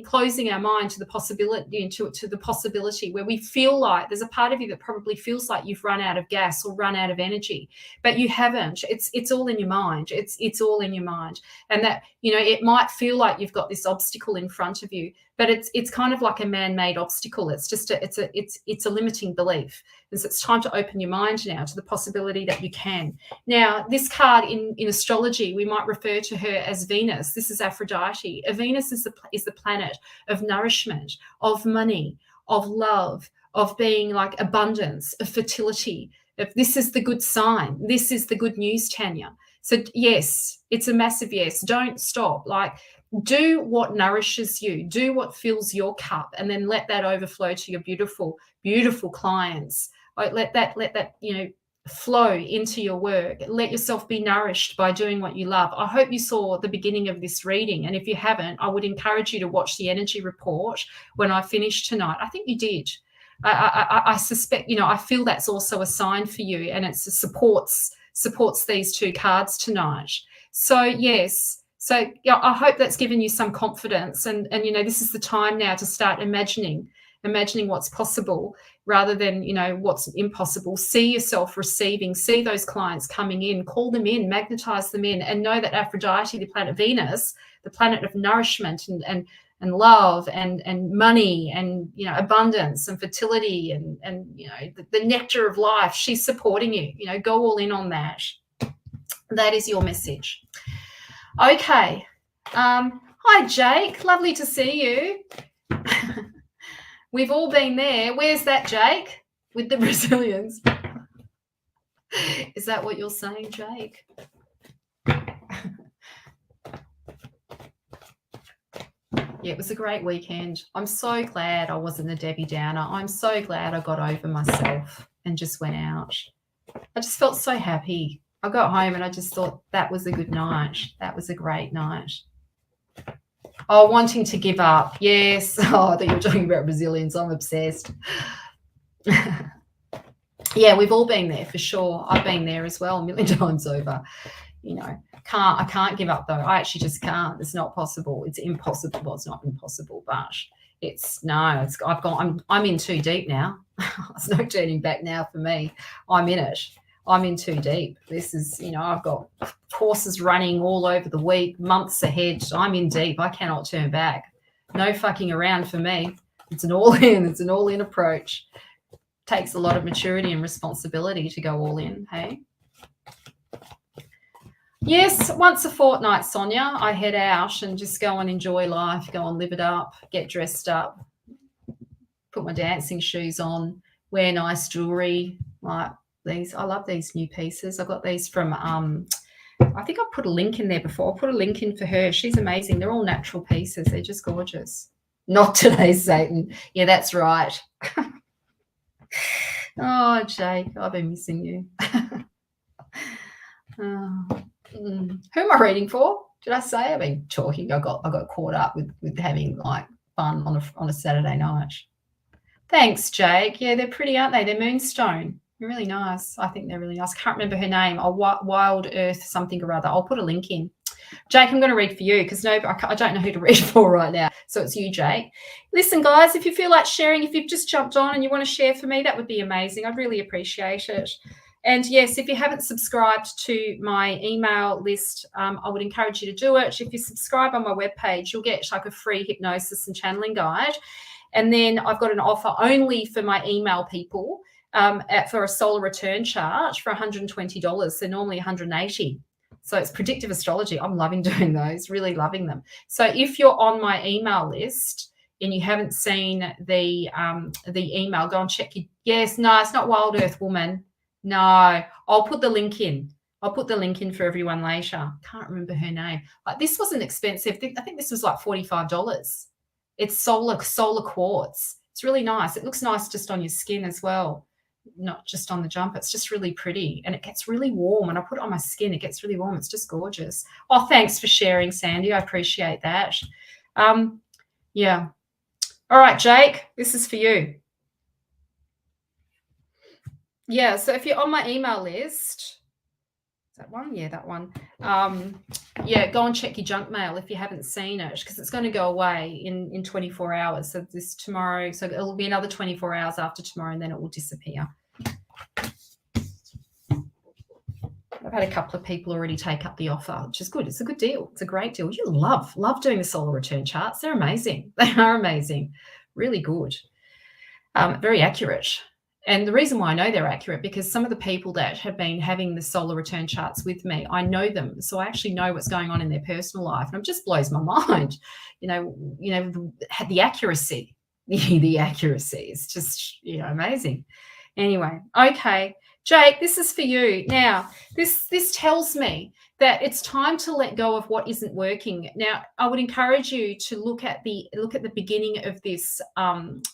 closing our mind to the possibility, to the possibility where we feel like there's a part of you that probably feels like you've run out of gas or run out of energy, but you haven't. It's all in your mind. It's all in your mind. And that, it might feel like you've got this obstacle in front of you, but it's kind of like a man-made obstacle. It's just it's a limiting belief. And so it's time to open your mind now to the possibility that you can. Now, this card in astrology, we might refer to her as Venus. This is Aphrodite. Venus is the planet of nourishment, of money, of love, of being like abundance, of fertility. This is the good sign. This is the good news, Tanya. So yes, it's a massive yes. Don't stop. Do what nourishes you, do what fills your cup, and then let that overflow to your beautiful, beautiful clients. Let that flow into your work. Let yourself be nourished by doing what you love. I hope you saw the beginning of this reading, and if you haven't, I would encourage you to watch the energy report when I finish tonight. I think you did. I suspect, I feel that's also a sign for you, and it supports these two cards tonight. So yes. So yeah, I hope that's given you some confidence, and this is the time now to start imagining what's possible rather than what's impossible. See yourself receiving, see those clients coming in, call them in, magnetize them in, and know that Aphrodite, the planet Venus, the planet of nourishment and love and money and abundance and fertility and the nectar of life, she's supporting you. Go all in on that. That is your message. Okay. Hi, Jake. Lovely to see you. We've all been there. Where's that Jake with the Brazilians? Is that what you're saying, Jake? Yeah, it was a great weekend. I'm so glad I wasn't a Debbie Downer. I'm so glad I got over myself and just went out. I just felt so happy. I got home and I just thought that was a good night. That was a great night. Oh, wanting to give up. Yes. Oh, that you were talking about resilience. I'm obsessed. Yeah, we've all been there for sure. I've been there as well a million times over. You know, I can't give up though. I actually just can't. It's not possible. It's impossible. Well, it's not impossible, but I'm in too deep now. There's no turning back now for me. I'm in it. I'm in too deep. This is, I've got courses running all over the week, months ahead. I'm in deep. I cannot turn back. No fucking around for me. It's an all-in. It's an all-in approach. Takes a lot of maturity and responsibility to go all in, hey? Yes, once a fortnight, Sonia, I head out and just go and enjoy life, go and live it up, get dressed up, put my dancing shoes on, wear nice jewelry like these. I love these new pieces. I got these from, I think I put a link in there before. I'll put a link in for her. She's amazing. They're all natural pieces. They're just gorgeous. Not today, Satan. Yeah, that's right. Oh, Jake, I've been missing you. Who am I reading for? Did I say? I've been talking. I got caught up with having like fun on a Saturday night. Thanks, Jake. Yeah, they're pretty, aren't they? They're moonstone. They're really nice. I think they're really nice. I can't remember her name. Wild Earth something or other. I'll put a link in. Jake, I'm going to read for you because I don't know who to read for right now. So it's you, Jake. Listen, guys, if you feel like sharing, if you've just jumped on and you want to share for me, that would be amazing. I'd really appreciate it. And yes, if you haven't subscribed to my email list, I would encourage you to do it. If you subscribe on my webpage, you'll get like a free hypnosis and channeling guide. And then I've got an offer only for my email people for a solar return chart for $120. They're normally $180. So it's predictive astrology. I'm loving doing those, really loving them. So if you're on my email list and you haven't seen the email, go and check your. Yes, no, it's not Wild Earth Woman. No, I'll put the link in. I'll put the link in for everyone later. Can't remember her name. Like this wasn't expensive. I think this was like $45. It's solar quartz. It's really nice. It looks nice just on your skin as well, not just on the jumper. It's just really pretty and it gets really warm. And I put it on my skin. It gets really warm. It's just gorgeous. Oh, thanks for sharing, Sandy. I appreciate that. Yeah. All right, Jake, this is for you. Yeah, so if you're on my email list, is that one? Yeah, that one. Yeah, go and check your junk mail if you haven't seen it because it's going to go away in 24 hours. So this tomorrow, so it'll be another 24 hours after tomorrow and then it will disappear. I've had a couple of people already take up the offer, which is good. It's a good deal. It's a great deal. You love doing the solar return charts. They're amazing. They are amazing. Really good. Very accurate. And the reason why I know they're accurate because some of the people that have been having the solar return charts with me, I know them. So I actually know what's going on in their personal life. And it just blows my mind. The accuracy. The accuracy is just, amazing. Anyway, okay. Jake, this is for you. Now, this tells me that it's time to let go of what isn't working. Now, I would encourage you to look at the beginning of this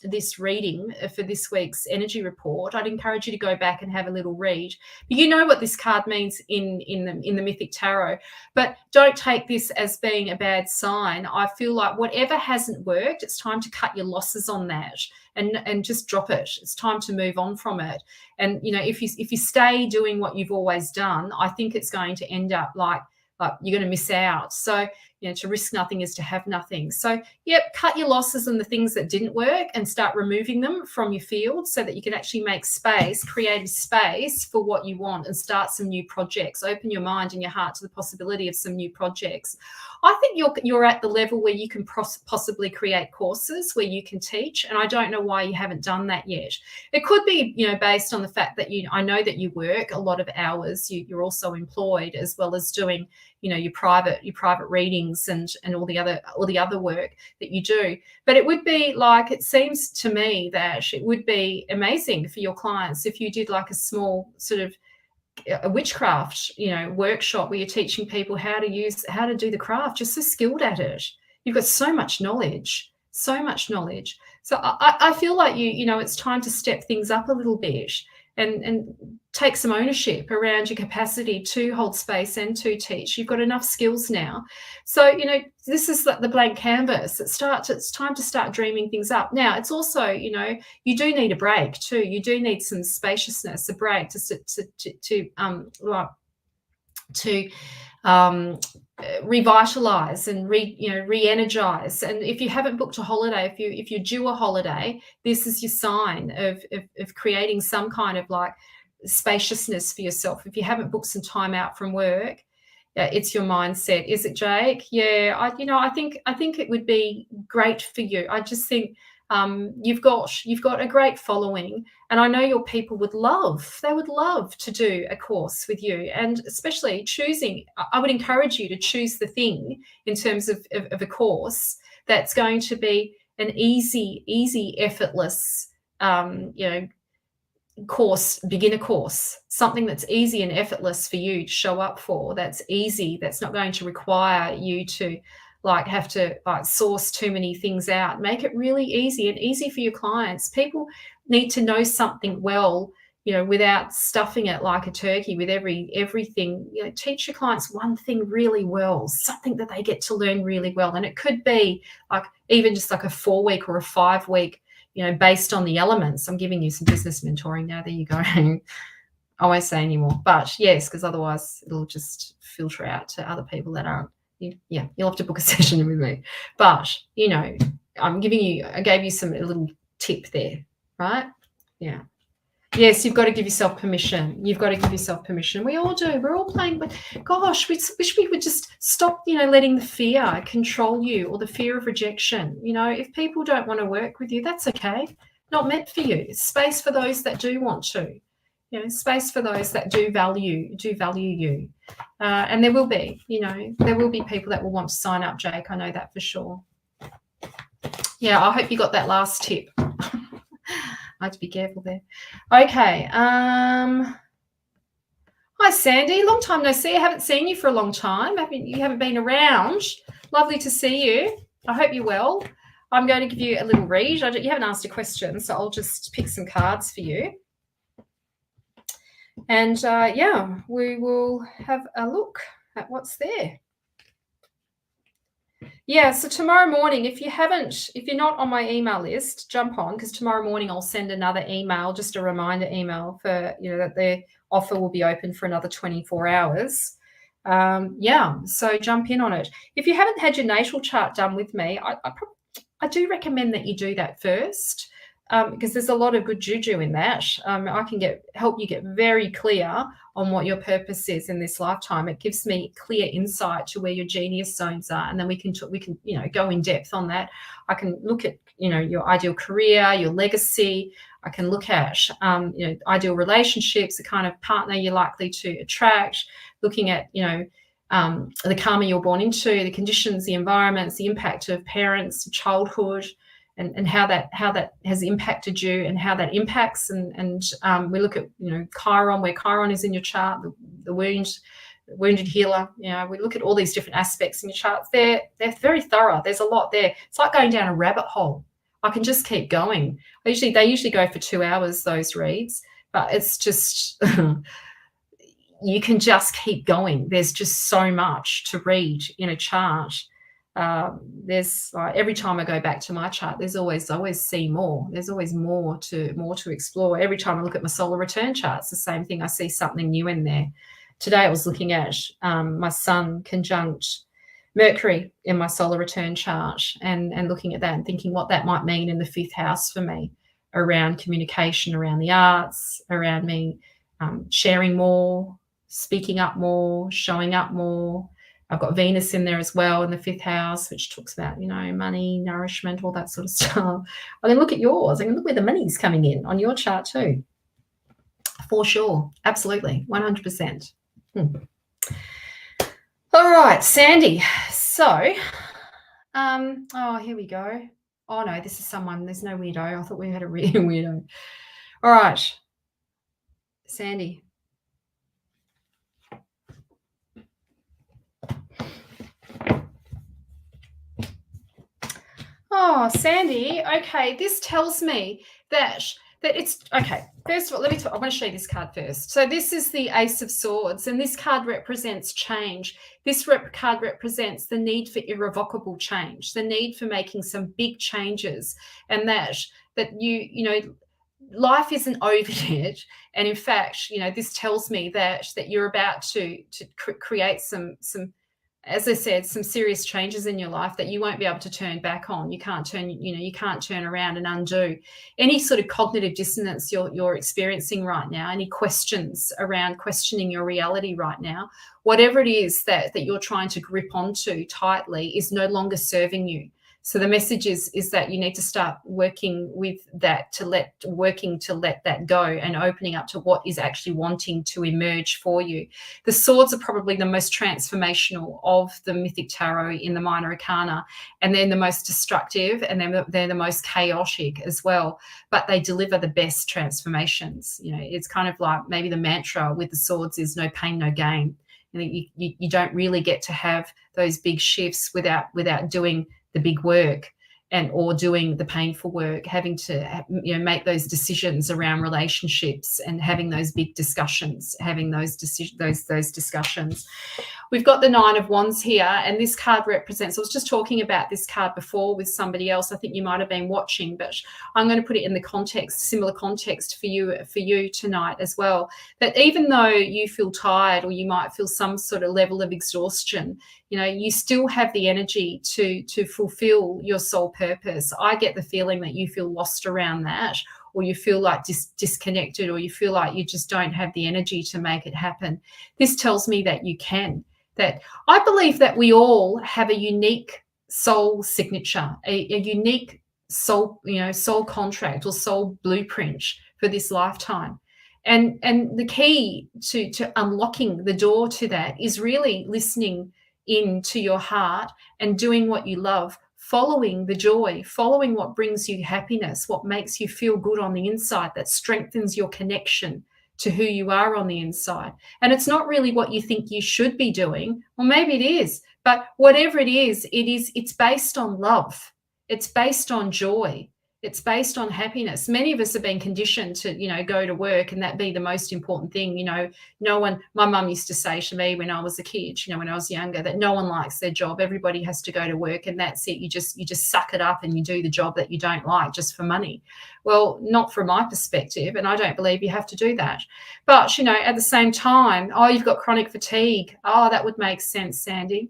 this reading for this week's energy report. I'd encourage you to go back and have a little read. But you know what this card means in the Mythic Tarot, but don't take this as being a bad sign. I feel like whatever hasn't worked, it's time to cut your losses on that and just drop it. It's time to move on from it. And if you stay doing what you've always done, I think it's going to end up like you're going to miss out. So, to risk nothing is to have nothing. So, yep, cut your losses on the things that didn't work and start removing them from your field so that you can actually make space, create a space for what you want and start some new projects. Open your mind and your heart to the possibility of some new projects. I think you're at the level where you can possibly create courses where you can teach, and I don't know why you haven't done that yet. It could be, based on the fact that I know that you work a lot of hours. You're also employed as well as doing, your private readings and all the other work that you do. But it would be like, it seems to me that it would be amazing for your clients if you did like a small sort of a witchcraft, workshop where you're teaching people how to do the craft. You're so skilled at it. You've got so much knowledge, so much knowledge. So I feel like it's time to step things up a little bit and take some ownership around your capacity to hold space and to teach. You've got enough skills now. So, this is the blank canvas. It's time to start dreaming things up. Now, it's also, you do need a break too. You do need some spaciousness, a break to revitalize and re-energize. And if you haven't booked a holiday, if you're due a holiday, this is your sign of creating some kind of like spaciousness for yourself. If you haven't booked some time out from work, it's your mindset. Is it, Jake? Yeah, I think it would be great for you. I just think you've got a great following, and I know your people would love to do a course with you, and especially I would encourage you to choose the thing in terms of a course that's going to be an easy, effortless, beginner course, something that's easy and effortless for you to show up for, that's easy, that's not going to require you to have to source too many things out. Make it really easy and easy for your clients. People need to know something well, without stuffing it like a turkey with everything. Teach your clients one thing really well, something that they get to learn really well. And it could be even just like a 4-week or a 5-week, based on the elements. I'm giving you some business mentoring now. There you go. I won't say anymore, but yes, because otherwise it'll just filter out to other people that aren't. Yeah, you'll have to book a session with me. But, I gave you a little tip there, right? Yeah. Yes, you've got to give yourself permission. You've got to give yourself permission. We all do. We're all playing, but gosh, we wish we would just stop, letting the fear control you, or the fear of rejection. If people don't want to work with you, that's okay. Not meant for you. It's space for those that do want to. Space for those that do value you. And there will be people that will want to sign up, Jake. I know that for sure. Yeah, I hope you got that last tip. I have to be careful there. Okay. Hi, Sandy. Long time no see. I haven't seen you for a long time. You haven't been around. Lovely to see you. I hope you're well. I'm going to give you a little read. You haven't asked a question, so I'll just pick some cards for you. And, we will have a look at what's there. Yeah, so tomorrow morning, if you're not on my email list, jump on, because tomorrow morning I'll send another email, just a reminder email for, that the offer will be open for another 24 hours. So jump in on it. If you haven't had your natal chart done with me, I do recommend that you do that first. Because there's a lot of good juju in that. I can help you get very clear on what your purpose is in this lifetime. It gives me clear insight to where your genius zones are, and then we can go in depth on that. I can look at your ideal career, your legacy. I can look at ideal relationships, the kind of partner you're likely to attract. Looking at the karma you're born into, the conditions, the environments, the impact of parents, childhood. And how that has impacted you, and how that impacts, and we look at Chiron, where Chiron is in your chart, the wounded healer. We look at all these different aspects in your charts. They're very thorough. There's a lot there. It's like going down a rabbit hole. I can just keep going. They usually go for 2 hours, those reads, but it's just you can just keep going. There's just so much to read in a chart. There's every time I go back to my chart, I always see more. There's always more to explore. Every time I look at my solar return chart, it's the same thing. I see something new in there. Today I was looking at my Sun conjunct Mercury in my solar return chart, and looking at that and thinking what that might mean in the 5th house for me, around communication, around the arts, around me sharing more, speaking up more, showing up more. I've got Venus in there as well in the 5th house, which talks about, money, nourishment, all that sort of stuff. I can look at yours. I can look where the money's coming in on your chart too. For sure. Absolutely. 100%. All right, Sandy. So, here we go. Oh, no, this is someone. There's no weirdo. I thought we had a real weirdo. All right, Sandy. Oh, Sandy. Okay, this tells me that it's okay. First of all, I want to show you this card first. So this is the Ace of Swords, and this card represents change. This card represents the need for irrevocable change, the need for making some big changes, and that you know life isn't over yet. And in fact, this tells me that you're about to create some, as I said, some serious changes in your life that you won't be able to turn back on. You can't turn around and undo any sort of cognitive dissonance you're experiencing right now, any questions around questioning your reality right now. Whatever it is that you're trying to grip onto tightly is no longer serving you. So the message is that you need to start working with that, to let that go and opening up to what is actually wanting to emerge for you. The swords are probably the most transformational of the Mythic Tarot in the Minor Arcana, and they're the most destructive, and they're the most chaotic as well, but they deliver the best transformations. It's kind of like maybe the mantra with the swords is no pain, no gain. You don't really get to have those big shifts without doing the big work or doing the painful work, having to make those decisions around relationships and having those big discussions, those discussions. We've got the Nine of Wands here, and this card represents, I was just talking about this card before with somebody else. I think you might have been watching, but I'm going to put it in the similar context for you tonight as well, that even though you feel tired or you might feel some sort of level of exhaustion, you still have the energy to fulfill your soul purpose. I get the feeling that you feel lost around that, or you feel like disconnected, or you feel like you just don't have the energy to make it happen. This tells me that you can. That I believe that we all have a unique soul signature, a unique soul contract or soul blueprint for this lifetime. And the key to unlocking the door to that is really listening into your heart and doing what you love, following the joy, following what brings you happiness, what makes you feel good on the inside, that strengthens your connection to who you are on the inside. And it's not really what you think you should be doing, or maybe it is, but whatever it is, it's based on love. It's based on joy. It's based on happiness. Many of us have been conditioned to, go to work and that be the most important thing. My mum used to say to me when I was a kid, when I was younger, that no one likes their job. Everybody has to go to work and that's it. You just suck it up and you do the job that you don't like just for money. Well, not from my perspective, and I don't believe you have to do that. But, at the same time, you've got chronic fatigue. That would make sense, Sandy.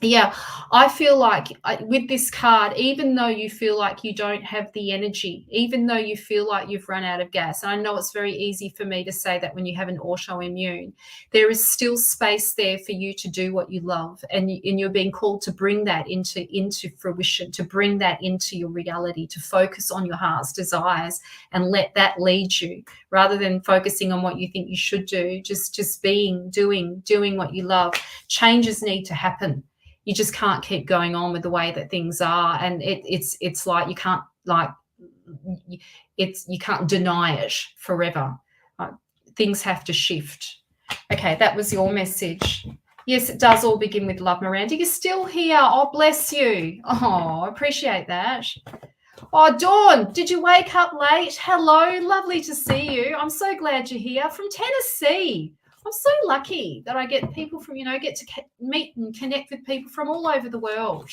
Yeah, I feel like with this card, even though you feel like you don't have the energy, even though you feel like you've run out of gas, and I know it's very easy for me to say that when you have an autoimmune, there is still space there for you to do what you love, and you're being called to bring that into fruition, to bring that into your reality, to focus on your heart's desires and let that lead you, rather than focusing on what you think you should do. Just doing what you love. Changes need to happen. You just can't keep going on with the way that things are, and it's like you can't you can't deny it forever. Things have to shift. Okay, that was your message. Yes, it does all begin with love, Miranda. You're still here. Oh, bless you. Oh, I appreciate that. Oh, Dawn, did you wake up late? Hello, lovely to see you. I'm so glad you're here from Tennessee. I'm so lucky that I get people from, get to meet and connect with people from all over the world.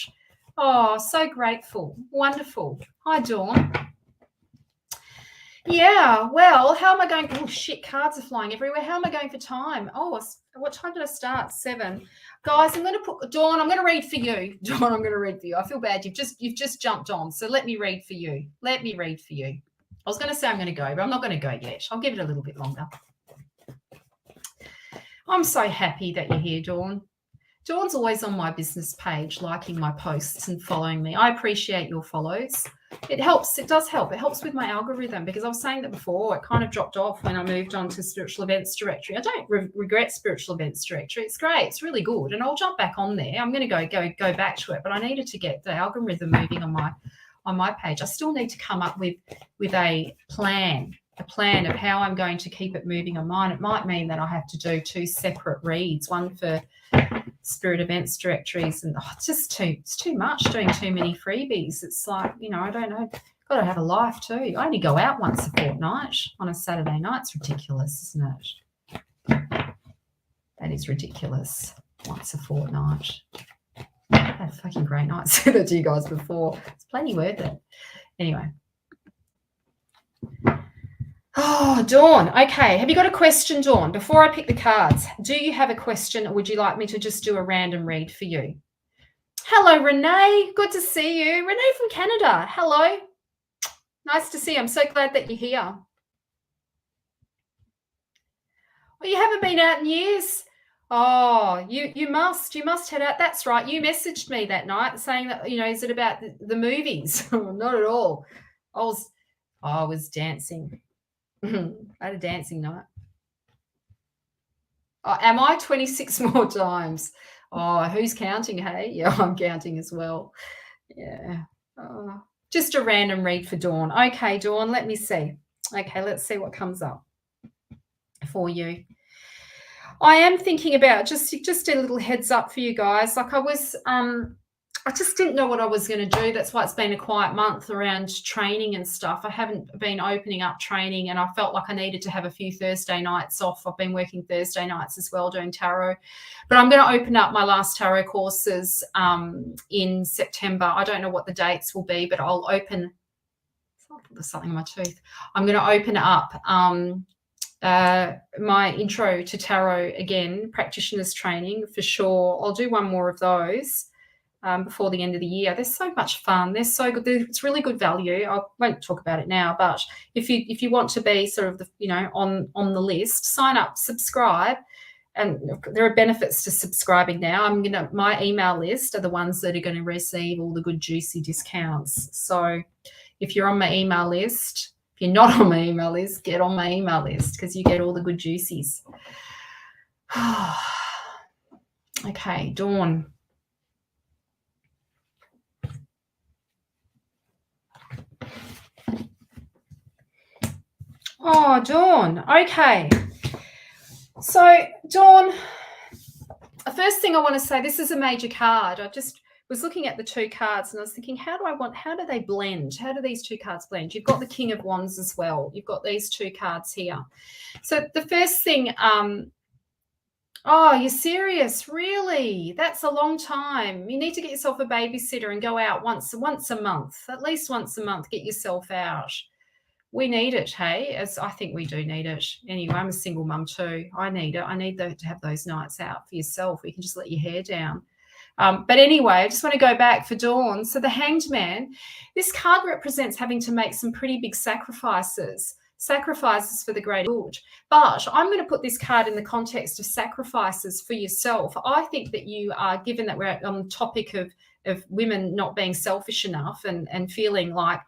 Oh, so grateful. Wonderful. Hi, Dawn. Yeah, well, how am I going? Oh, shit, cards are flying everywhere. How am I going for time? Oh, what time did I start? 7. Guys, I'm going to put Dawn, I'm going to read for you. Dawn, I'm going to read for you. I feel bad. You've just jumped on, so let me read for you. Let me read for you. I was going to say I'm going to go, but I'm not going to go yet. I'll give it a little bit longer. I'm so happy that you're here, Dawn. Dawn's always on my business page, liking my posts and following me. I appreciate your follows. It helps. It does help. It helps with my algorithm, because I was saying that before. It kind of dropped off when I moved on to Spiritual Events Directory. I don't regret Spiritual Events Directory. It's great. It's really good, and I'll jump back on there. I'm going to go back to it, but I needed to get the algorithm moving on my page. I still need to come up with a plan of how I'm going to keep it moving on mine. It might mean that I have to do 2 separate reads, one for Spirit events directories, and it's too much doing too many freebies. It's like, I don't know. Got to have a life too. I only go out once a fortnight on a Saturday night. It's ridiculous, isn't it? That is ridiculous. Once a fortnight. I had a fucking great night. I said that to you guys before. It's plenty worth it. Anyway. Oh, Dawn. Okay. Have you got a question, Dawn? Before I pick the cards, do you have a question, or would you like me to just do a random read for you? Hello, Renee. Good to see you. Renee from Canada. Hello. Nice to see you. I'm so glad that you're here. Well, you haven't been out in years. Oh, you must head out. That's right. You messaged me that night saying that, is it about the movies? Not at all. I was dancing. I had a dancing night. Oh, am I 26 more times? Oh, who's counting, hey? Yeah, I'm counting as well. Yeah. Oh, just a random read for Dawn. Okay, Dawn, let me see. Okay, let's see what comes up for you. I am thinking about just a little heads up for you guys. Like I just didn't know what I was going to do. That's why it's been a quiet month around training and stuff. I haven't been opening up training, and I felt like I needed to have a few Thursday nights off. I've been working Thursday nights as well doing tarot. But I'm going to open up my last tarot courses in September. I don't know what the dates will be, but I'll open – there's something in my tooth. I'm going to open up my intro to tarot again, practitioners training for sure. I'll do one more of those. Before the end of the year. They're so much fun. They're so good. It's really good value. I won't talk about it now, but if you want to be sort of on the list, sign up, subscribe, and there are benefits to subscribing now. My email list are the ones that are going to receive all the good juicy discounts. So if you're on my email list, if you're not on my email list, get on my email list because you get all the good juicies. Okay, Dawn. Oh, Dawn. Okay. So, Dawn, the first thing I want to say, this is a major card. I just was looking at the two cards and I was thinking, how do they blend? How do these two cards blend? You've got the King of Wands as well. You've got these two cards here. So the first thing, oh, you're serious? Really? That's a long time. You need to get yourself a babysitter and go out once a month, at least once a month, get yourself out. We need it, hey? As I think we do need it. Anyway, I'm a single mum too. I need it. I need to have those nights out for yourself. You can just let your hair down. But anyway, I just want to go back for Dawn. So the Hanged Man, this card represents having to make some pretty big sacrifices for the greater good. But I'm going to put this card in the context of sacrifices for yourself. I think that you are, given that we're on the topic of women not being selfish enough and feeling like,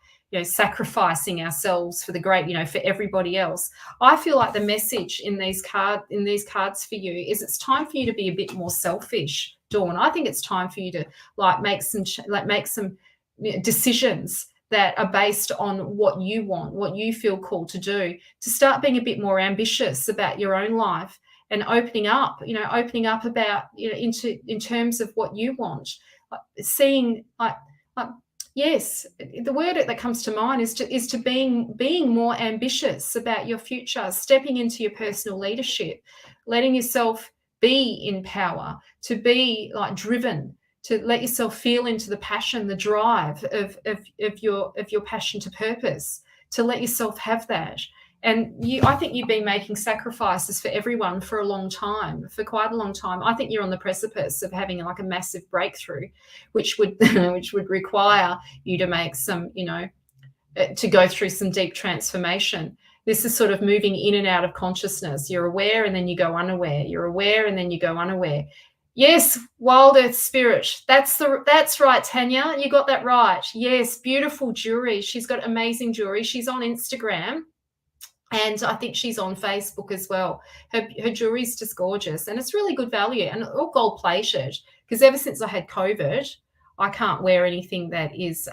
sacrificing ourselves for the great, for everybody else. I feel like the message in these cards for you is it's time for you to be a bit more selfish, Dawn. I think it's time for you to make some decisions that are based on what you want, what you feel called to do, to start being a bit more ambitious about your own life and opening up about, in terms of what you want, seeing yes, the word that comes to mind is to being more ambitious about your future, stepping into your personal leadership, letting yourself be in power, to be driven, to let yourself feel into the passion, the drive of your passion to purpose, to let yourself have that. And I think you've been making sacrifices for everyone for a long time, for quite a long time. I think you're on the precipice of having a massive breakthrough, which would require you to make some, to go through some deep transformation. This is sort of moving in and out of consciousness. You're aware and then you go unaware. You're aware and then you go unaware. Yes, Wild Earth Spirit. That's right, Tanya. You got that right. Yes, beautiful jewelry. She's got amazing jewelry. She's on Instagram. And I think she's on Facebook as well. Her jewelry's just gorgeous and it's really good value and all gold plated, because ever since I had COVID, I can't wear anything that is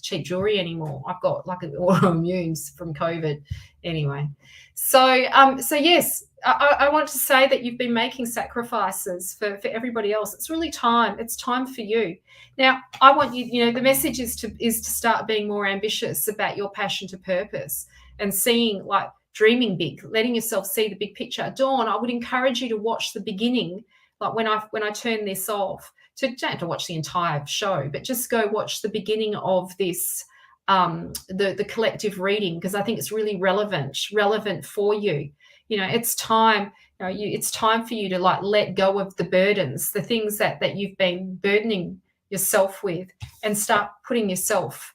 cheap jewelry anymore. I've got like an autoimmune from COVID anyway. So yes, I want to say that you've been making sacrifices for everybody else. It's really time. It's time for you. Now, I want you, the message is to start being more ambitious about your passion to purpose and seeing, like, dreaming big, letting yourself see the big picture. Dawn, I would encourage you to watch the beginning, like when I turn this off, don't have to watch the entire show, but just go watch the beginning of this, the collective reading, because I think it's really relevant for you. It's time. It's time for you to, like, let go of the burdens, the things that you've been burdening yourself with, and start putting yourself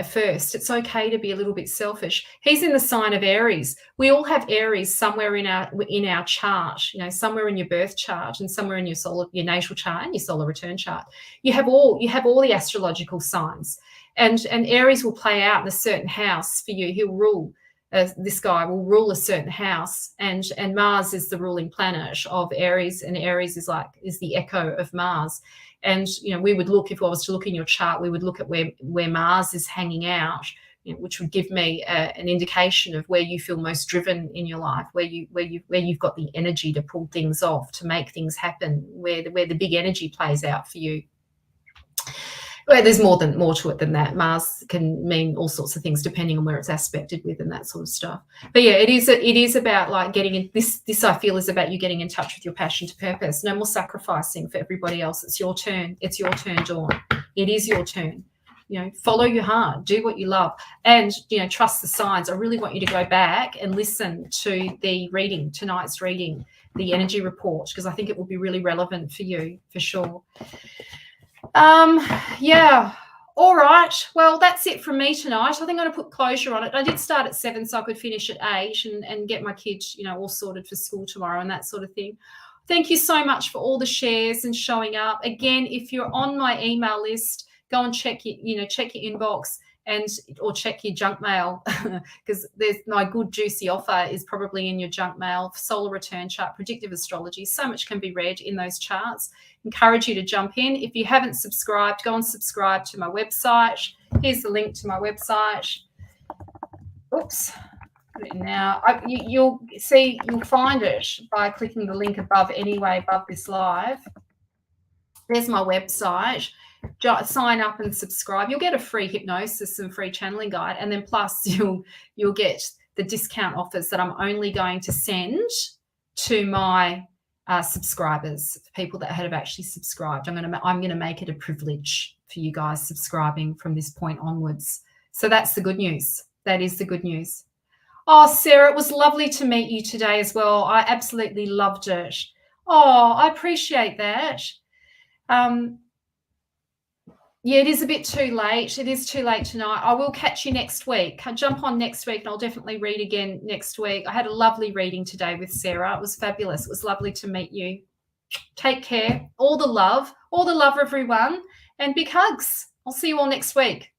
first. It's okay to be a little bit selfish. He's in the sign of Aries. We all have Aries somewhere in our chart, somewhere in your birth chart and somewhere in your natal chart and your solar return chart. You have all the astrological signs, and Aries will play out in a certain house for you. He'll rule. This guy will rule a certain house, and Mars is the ruling planet of Aries, and Aries is the echo of Mars. And we would look, if I was to look in your chart, we would look at where Mars is hanging out, which would give me an indication of where you feel most driven in your life, where you've got the energy to pull things off, to make things happen, where the big energy plays out for you. Well, there's more to it than that. Mars can mean all sorts of things depending on where it's aspected with and that sort of stuff. But yeah, it is about, like, getting in this. I feel is about you getting in touch with your passion to purpose. No more sacrificing for everybody else. It's your turn. It's your turn, Dawn. It is your turn. Follow your heart. Do what you love, and trust the signs. I really want you to go back and listen to the reading, tonight's reading, the energy report, because I think it will be really relevant for you for sure. Yeah. All right. Well, that's it from me tonight. I think I'm going to put closure on it. I did start at 7 so I could finish at 8 and get my kids, all sorted for school tomorrow and that sort of thing. Thank you so much for all the shares and showing up. Again, if you're on my email list, go and check your inbox or check your junk mail, because there's my good juicy offer is probably in your junk mail. Solar return chart, predictive astrology, so much can be read in those charts. Encourage you to jump in. If you haven't subscribed, go and subscribe to my website. Here's the link to my website. Oops. Put it in now. You'll find it by clicking the link above this live. There's my website. Sign up and subscribe. You'll get a free hypnosis and free channeling guide, and then plus you'll get the discount offers that I'm only going to send to my subscribers, people that have actually subscribed. I'm going to make it a privilege for you guys subscribing from this point onwards. So that's the good news. That is the good news. Oh, Sarah, it was lovely to meet you today as well. I absolutely loved it. Oh, I appreciate that. Yeah, it is a bit too late. It is too late tonight. I will catch you next week. I'll jump on next week and I'll definitely read again next week. I had a lovely reading today with Sarah. It was fabulous. It was lovely to meet you. Take care. All the love, everyone, and big hugs. I'll see you all next week.